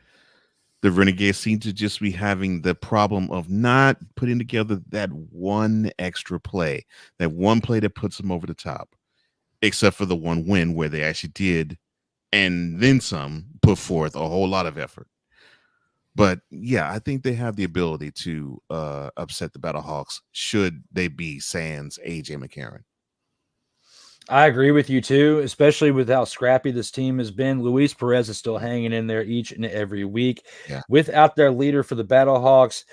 the Renegades seem to just be having the problem of not putting together that one extra play, that one play that puts them over the top, except for the one win where they actually did, and then some, put forth a whole lot of effort. But yeah, I think they have the ability to upset the Battlehawks should they be sans A.J. McCarron. I agree with you too, especially with how scrappy this team has been. Luis Perez is still hanging in there each and every week. Yeah. Without their leader for the Battlehawks,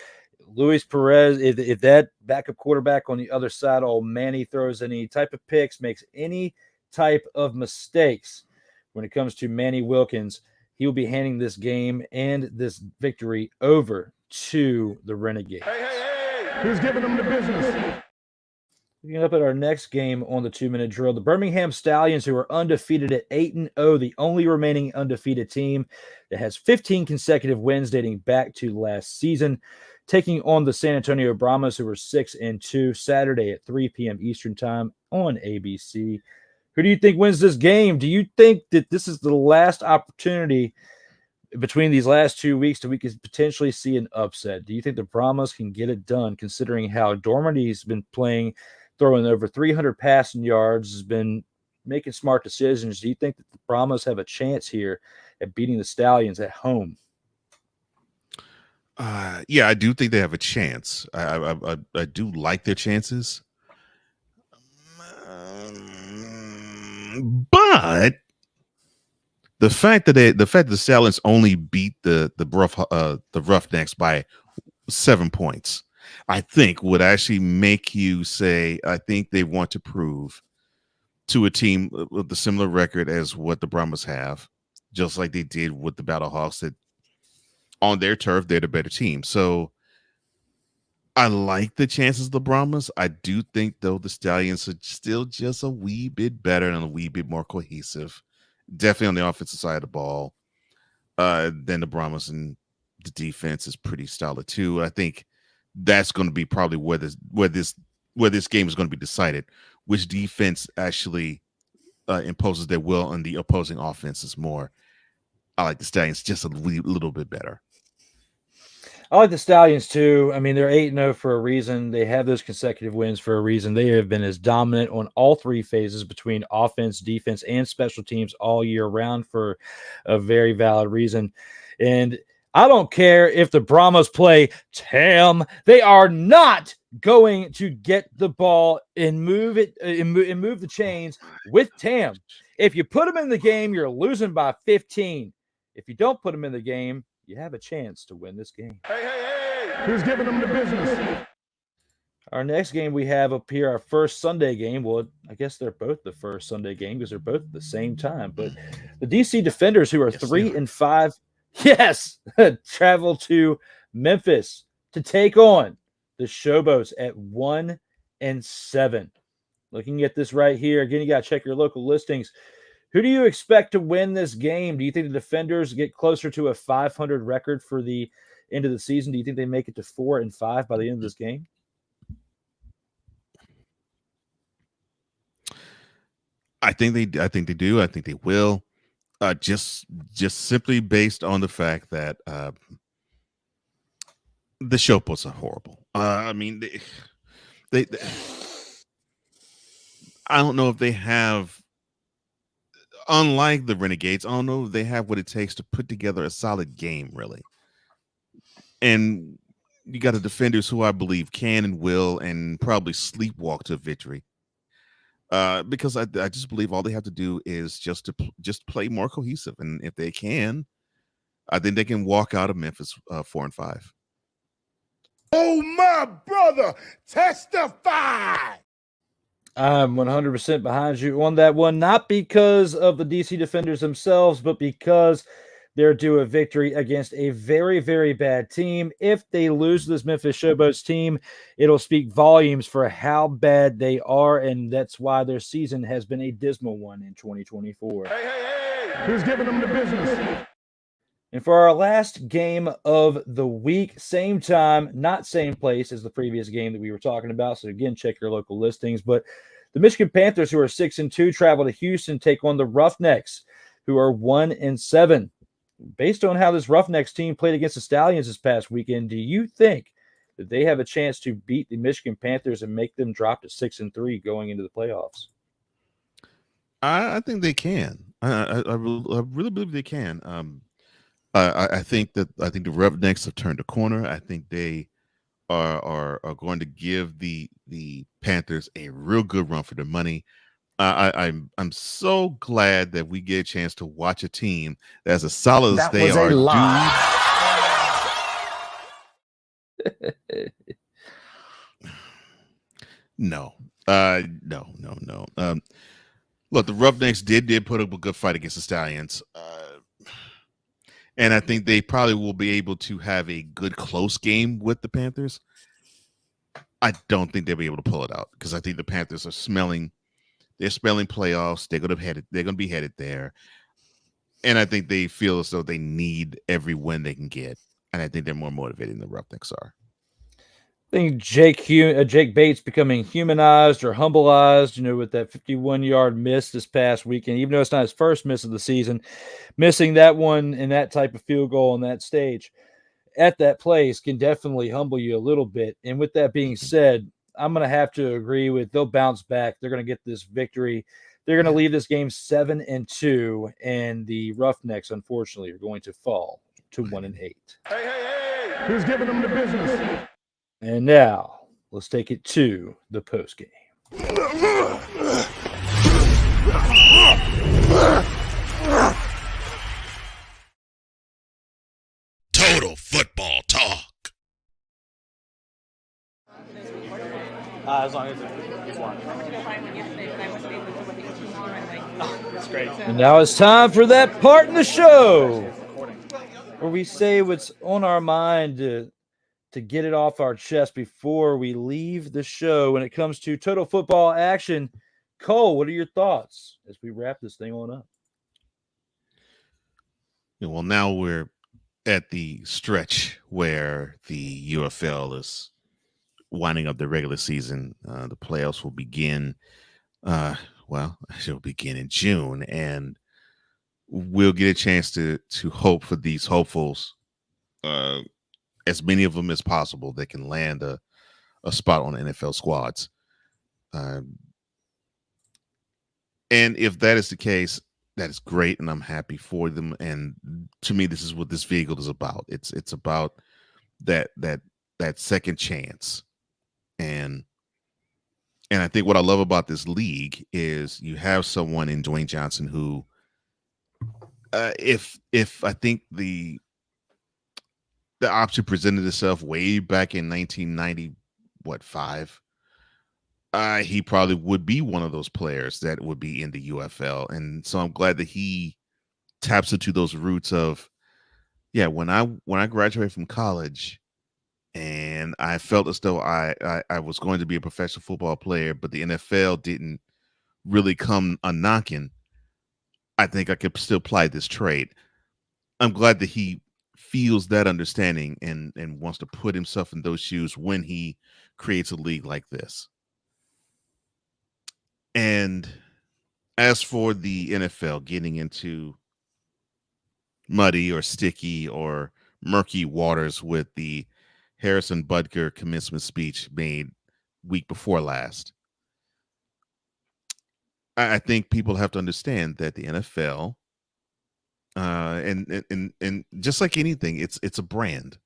Luis Perez, if that backup quarterback on the other side, old Manny, throws any type of picks, makes any type of mistakes when it comes to Manny Wilkins, he will be handing this game and this victory over to the Renegades. Who's giving them the business? Looking up at our next game on the 2-minute drill, the Birmingham Stallions, who are undefeated at 8-0, the only remaining undefeated team that has 15 consecutive wins dating back to last season, taking on the San Antonio Brahmas, who are 6-2, Saturday at 3 p.m. Eastern time on ABC. Who do you think wins this game? Do you think that this is the last opportunity between these last 2 weeks that we could potentially see an upset? Do you think the Brahmas can get it done, considering how Dormady's been playing, throwing over 300 passing yards, has been making smart decisions? Do you think that the Brahmas have a chance here at beating the Stallions at home? Yeah, I do think they have a chance. I do like their chances. But the fact that the Stallions only beat the Roughnecks by 7 points, I think would actually make you say, I think they want to prove to a team with a similar record as what the Brahmas have, just like they did with the Battlehawks, that on their turf, they're the better team. So I like the chances of the Brahmas. I do think, though, the Stallions are still just a wee bit better and a wee bit more cohesive, definitely on the offensive side of the ball, than the Brahmas, and the defense is pretty solid too. I think that's going to be probably where this game is going to be decided, which defense actually imposes their will on the opposing offenses more. I like the Stallions just a little bit better. I like the Stallions too. I mean, they're 8-0 for a reason. They have those consecutive wins for a reason. They have been as dominant on all 3 phases between offense, defense, and special teams all year round for a very valid reason. And I don't care if the Brahmas play Tam. They are not going to get the ball and move it and move the chains with Tam. If you put them in the game, you're losing by 15. If you don't put them in the game, you have a chance to win this game. Who's giving them the business? Our next game we have up here, our first Sunday game. Well, I guess they're both the first Sunday game because they're both at the same time. But the DC Defenders, who are 3-5, travel to Memphis to take on the Showboats at 1-7. looking at this right here. Again, you got to check your local listings. Who do you expect to win this game? Do you think the Defenders get closer to a 500 record for the end of the season? Do you think they make it to 4-5 by the end of this game? I think they do. I think they will. Just simply based on the fact that the Showboats are horrible. I mean, they I don't know if they have, unlike the Renegades, I don't know if they have what it takes to put together a solid game, really. And you got the Defenders, who I believe can and will and probably sleepwalk to victory. Because I just believe all they have to do is just play more cohesive, and if they can, I think they can walk out of Memphis 4-5. Oh, my brother, testify. I'm 100% behind you on that one, not because of the DC Defenders themselves, but because they're due a victory against a very, very bad team. If they lose to this Memphis Showboats team, it'll speak volumes for how bad they are, and that's why their season has been a dismal one in 2024. Hey, who's giving them the business? And for our last game of the week, same time, not same place as the previous game that we were talking about. So again, check your local listings. But the Michigan Panthers, who are 6-2, travel to Houston, take on the Roughnecks, who are 1-7. Based on how this Roughnecks team played against the Stallions this past weekend, do you think that they have a chance to beat the Michigan Panthers and make them drop to 6-3 going into the playoffs? I think they can. I really believe they can. I think the Roughnecks have turned a corner. I think they are going to give the Panthers a real good run for their money. I'm so glad that we get a chance to watch a team that's as solid as they are. No. Look, the Roughnecks did put up a good fight against the Stallions. And I think they probably will be able to have a good close game with the Panthers. I don't think they'll be able to pull it out, because I think the Panthers are smelling playoffs. They're going to be headed there. And I think they feel as though they need every win they can get. And I think they're more motivated than the Roughnecks are. I think Jake Bates becoming humanized or humbleized, with that 51-yard miss this past weekend, even though it's not his first miss of the season, missing that one and that type of field goal on that stage at that place can definitely humble you a little bit. And with that being said, I'm going to have to agree with they'll bounce back. They're going to get this victory. They're going to leave this game 7-2, and the Roughnecks, unfortunately, are going to fall to 1-8. Hey, who's giving them the business? And now, let's take it to the postgame. Total football talk. As long as it's one. That's great. And now it's time for that part in the show where we say what's on our mind to get it off our chest before we leave the show. When it comes to total football action, Cole, what are your thoughts as we wrap this thing on up? Well, now we're at the stretch where the UFL is winding up the regular season. The playoffs will begin. It'll begin in June, and we'll get a chance to hope for these hopefuls, as many of them as possible, that can land a spot on the NFL squads. And if that is the case, that is great, and I'm happy for them. And to me, this is what this vehicle is about. It's about that second chance. And I think what I love about this league is you have someone in Dwayne Johnson who, if I think the option presented itself way back in 1995, he probably would be one of those players that would be in the UFL. And so I'm glad that he taps into those roots of, when I graduate from college and I felt as though I was going to be a professional football player, but the NFL didn't really come a knocking. I think I could still ply this trade. I'm glad that he feels that understanding and wants to put himself in those shoes when he creates a league like this. And as for the NFL getting into muddy or sticky or murky waters with the Harrison Butker commencement speech made week before last, I think people have to understand that the NFL, and just like anything, it's a brand,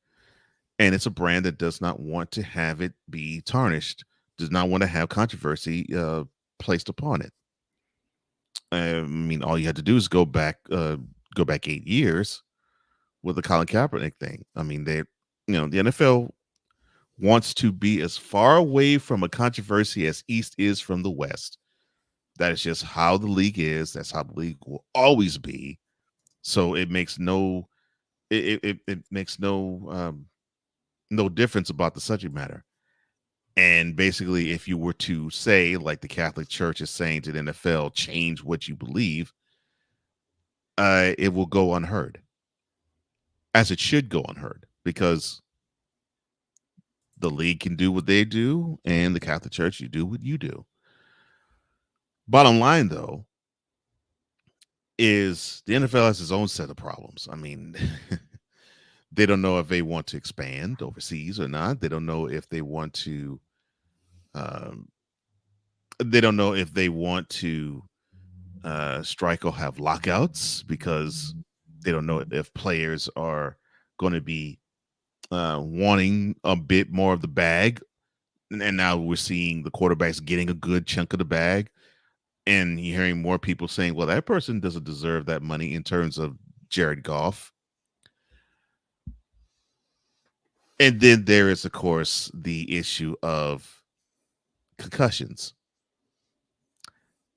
and it's a brand that does not want to have it be tarnished, does not want to have controversy placed upon it. I mean, all you had to do is go back 8 years with the Colin Kaepernick thing. I mean, the NFL wants to be as far away from a controversy as East is from the West. That is just how the league is. That's how the league will always be. So it makes no no difference about the subject matter. And basically, if you were to say, like the Catholic Church is saying to the NFL, change what you believe, it will go unheard, as it should go unheard, because the league can do what they do, and the Catholic Church, you do what you do. Bottom line, though, is the NFL has its own set of problems. I mean, they don't know if they want to expand overseas or not. They don't know if they want to. They don't know if they want to strike or have lockouts, because they don't know if players are going to be wanting a bit more of the bag. And now we're seeing the quarterbacks getting a good chunk of the bag. And you're hearing more people saying, well, that person doesn't deserve that money, in terms of Jared Goff. And then there is, of course, the issue of concussions.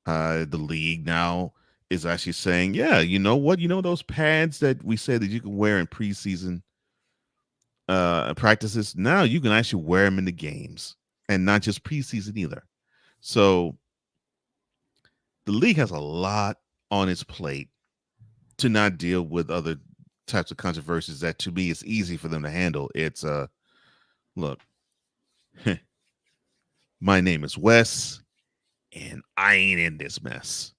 The league now is actually saying, yeah, you know what? You know those pads that we said that you can wear in preseason practices? Now you can actually wear them in the games, and not just preseason either. So the league has a lot on its plate to not deal with other types of controversies that, to me, is easy for them to handle. It's look, my name is Wes, and I ain't in this mess.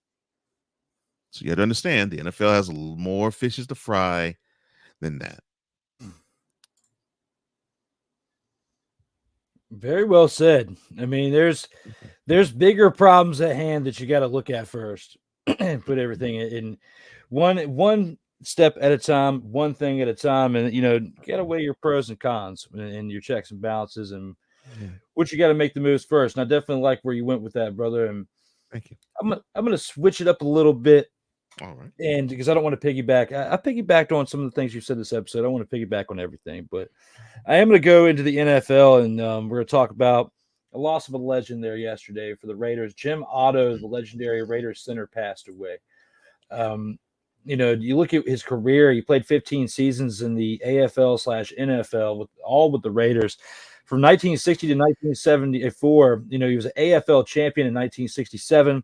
So you have to understand, the NFL has more fishes to fry than that. Very well said. I mean, there's bigger problems at hand that you got to look at first and put everything in one step at a time, one thing at a time, and you got to weigh your pros and cons and your checks and balances and what you got to make the moves first. And I definitely like where you went with that, brother. And thank you. I'm gonna switch it up a little bit. All right. And because I don't want to piggyback, I piggybacked on some of the things you said this episode. I want to piggyback on everything, but I am going to go into the NFL, and we're going to talk about a loss of a legend there yesterday for the Raiders. Jim Otto, the legendary Raiders center, passed away. You look at his career; he played 15 seasons in the AFL/NFL with the Raiders. From 1960 to 1974, he was an AFL champion in 1967.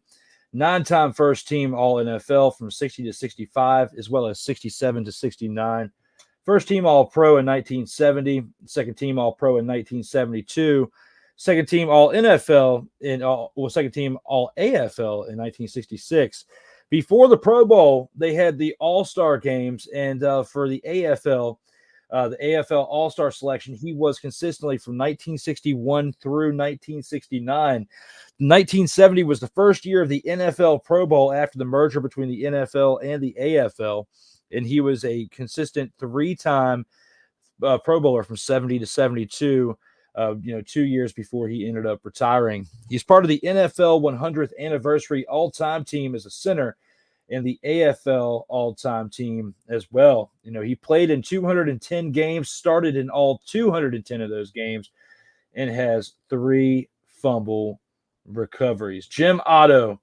9-time first team All NFL from 60 to 65, as well as 67 to 69. First team All Pro in 1970, second team All Pro in 1972, second team All NFL second team All AFL in 1966. Before the Pro Bowl, they had the All-Star games, and for the AFL All-Star selection, he was consistently from 1961 through 1969. 1970 was the first year of the NFL Pro Bowl after the merger between the NFL and the AFL, and he was a consistent 3-time Pro Bowler from 70 to 72, 2 years before he ended up retiring. He's part of the NFL 100th anniversary all-time team as a center and the AFL all-time team as well. He played in 210 games, started in all 210 of those games, and has 3 fumble recoveries. Jim Otto,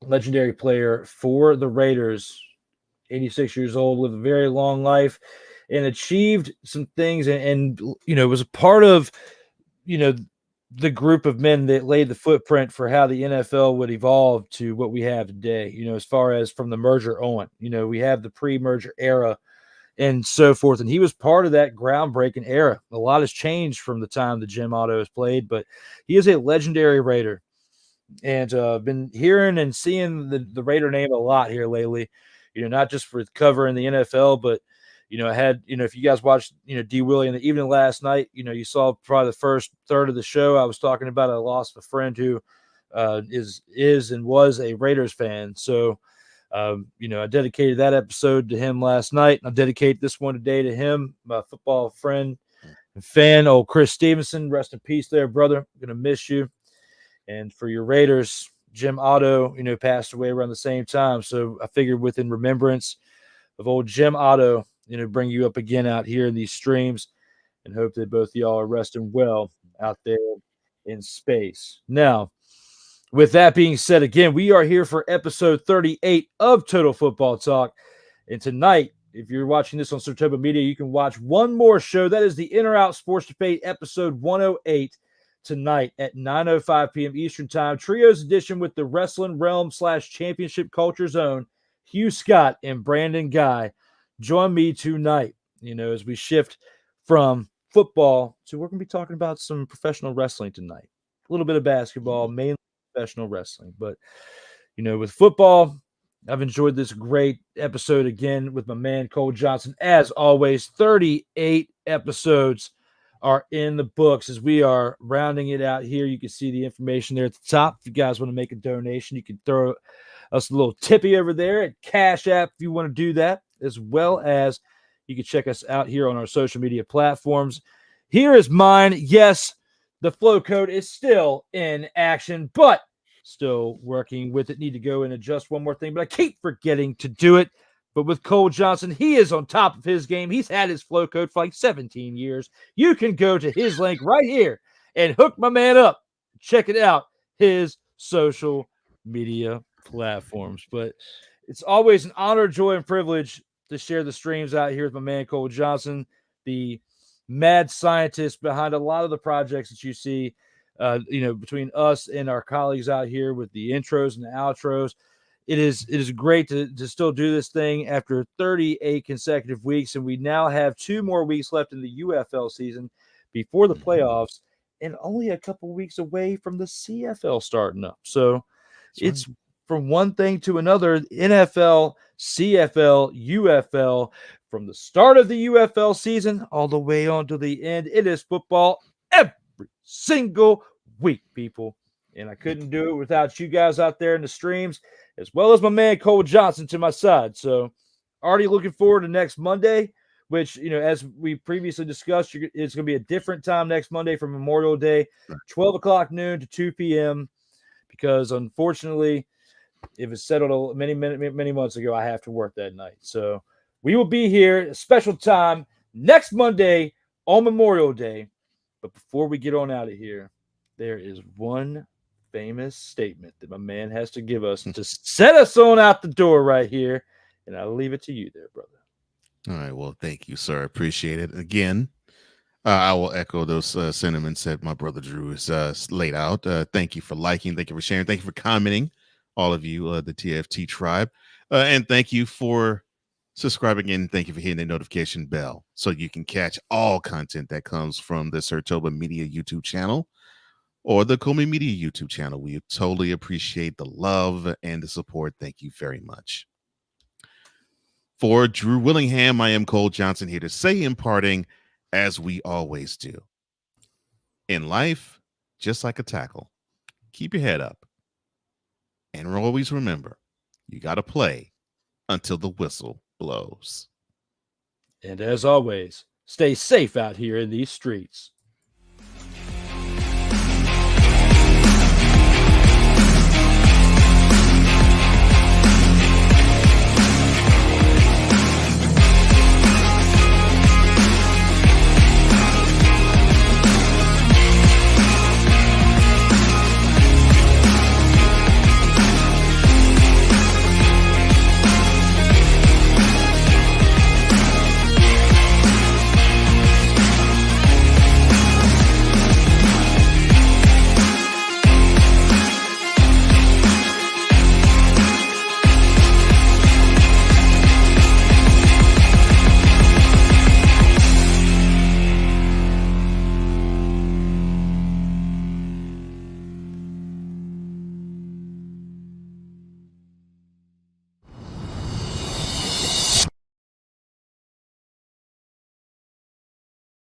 legendary player for the Raiders, 86 years old, lived a very long life. and achieved some things and was a part of, the group of men that laid the footprint for how the NFL would evolve to what we have today, as far as from the merger on. We have the pre-merger era and so forth, and he was part of that groundbreaking era. A lot has changed from the time that Jim Otto has played, but he is a legendary Raider. And been hearing and seeing the Raider name a lot here lately, not just for covering the NFL, but I had, if you guys watched, D Willy in the evening last night, you saw probably the first third of the show. I was talking about I lost a friend who is and was a Raiders fan. So, I dedicated that episode to him last night. I'll dedicate this one today to him, my football friend and fan, old Chris Stevenson. Rest in peace there, brother. I'm going to miss you. And for your Raiders, Jim Otto, passed away around the same time. So I figured within remembrance of old Jim Otto, bring you up again out here in these streams and hope that both of y'all are resting well out there in space. Now, with that being said, again, we are here for episode 38 of Total Football Talk. And tonight, if you're watching this on SIRTOBA Media, you can watch one more show. That is the In or Out Sports Debate, episode 108, tonight at 9:05 p.m. Eastern Time. Trios edition with the Wrestling Realm / Championship Culture Zone, Hugh Scott and Brandon Guy. Join me tonight, as we shift from football to we're going to be talking about some professional wrestling tonight. A little bit of basketball, mainly professional wrestling. But, with football, I've enjoyed this great episode again with my man Cole Johnson. As always, 38 episodes are in the books as we are rounding it out here. You can see the information there at the top. If you guys want to make a donation, you can throw us a little tippy over there at Cash App if you want to do that, as well as you can check us out here on our social media platforms. Here is mine. Yes, the flow code is still in action, but still working with it. Need to go and adjust one more thing, but I keep forgetting to do it. But with Cole Johnson, he is on top of his game. He's had his flow code for like 17 years. You can go to his link right here and hook my man up. Check it out, his social media platforms. But it's always an honor, joy, and privilege to share the streams out here with my man Cole Johnson, the mad scientist behind a lot of the projects that you see, between us and our colleagues out here with the intros and the outros. It is great to still do this thing after 38 consecutive weeks, and we now have 2 more weeks left in the UFL season before the playoffs, and only a couple weeks away from the CFL starting up. So it's from one thing to another, NFL, CFL, UFL, from the start of the UFL season all the way on to the end. It is football every single week, people. And I couldn't do it without you guys out there in the streams, as well as my man Cole Johnson to my side. So already looking forward to next Monday, which, as we previously discussed, it's going to be a different time next Monday for Memorial Day, 12 o'clock noon to 2 p.m. Because unfortunately, if it's settled many months ago, I have to work that night. So we will be here at a special time next Monday on Memorial Day. But before we get on out of here, there is one famous statement that my man has to give us to set us on out the door right here. And I'll leave it to you there, brother. All right. Well, thank you, sir. I appreciate it. Again, I will echo those sentiments that my brother Drew has laid out. Thank you for liking. Thank you for sharing. Thank you for commenting, all of you, the TFT tribe. And thank you for subscribing in. Thank you for hitting the notification bell so you can catch all content that comes from the SIRTOBA Media YouTube channel or the COMI Media YouTube channel. We totally appreciate the love and the support. Thank you very much. For Drew Willingham, I am Cole Johnson, here to say in parting, as we always do. In life, just like a tackle, keep your head up. And always remember, you got to play until the whistle blows. And as always, stay safe out here in these streets.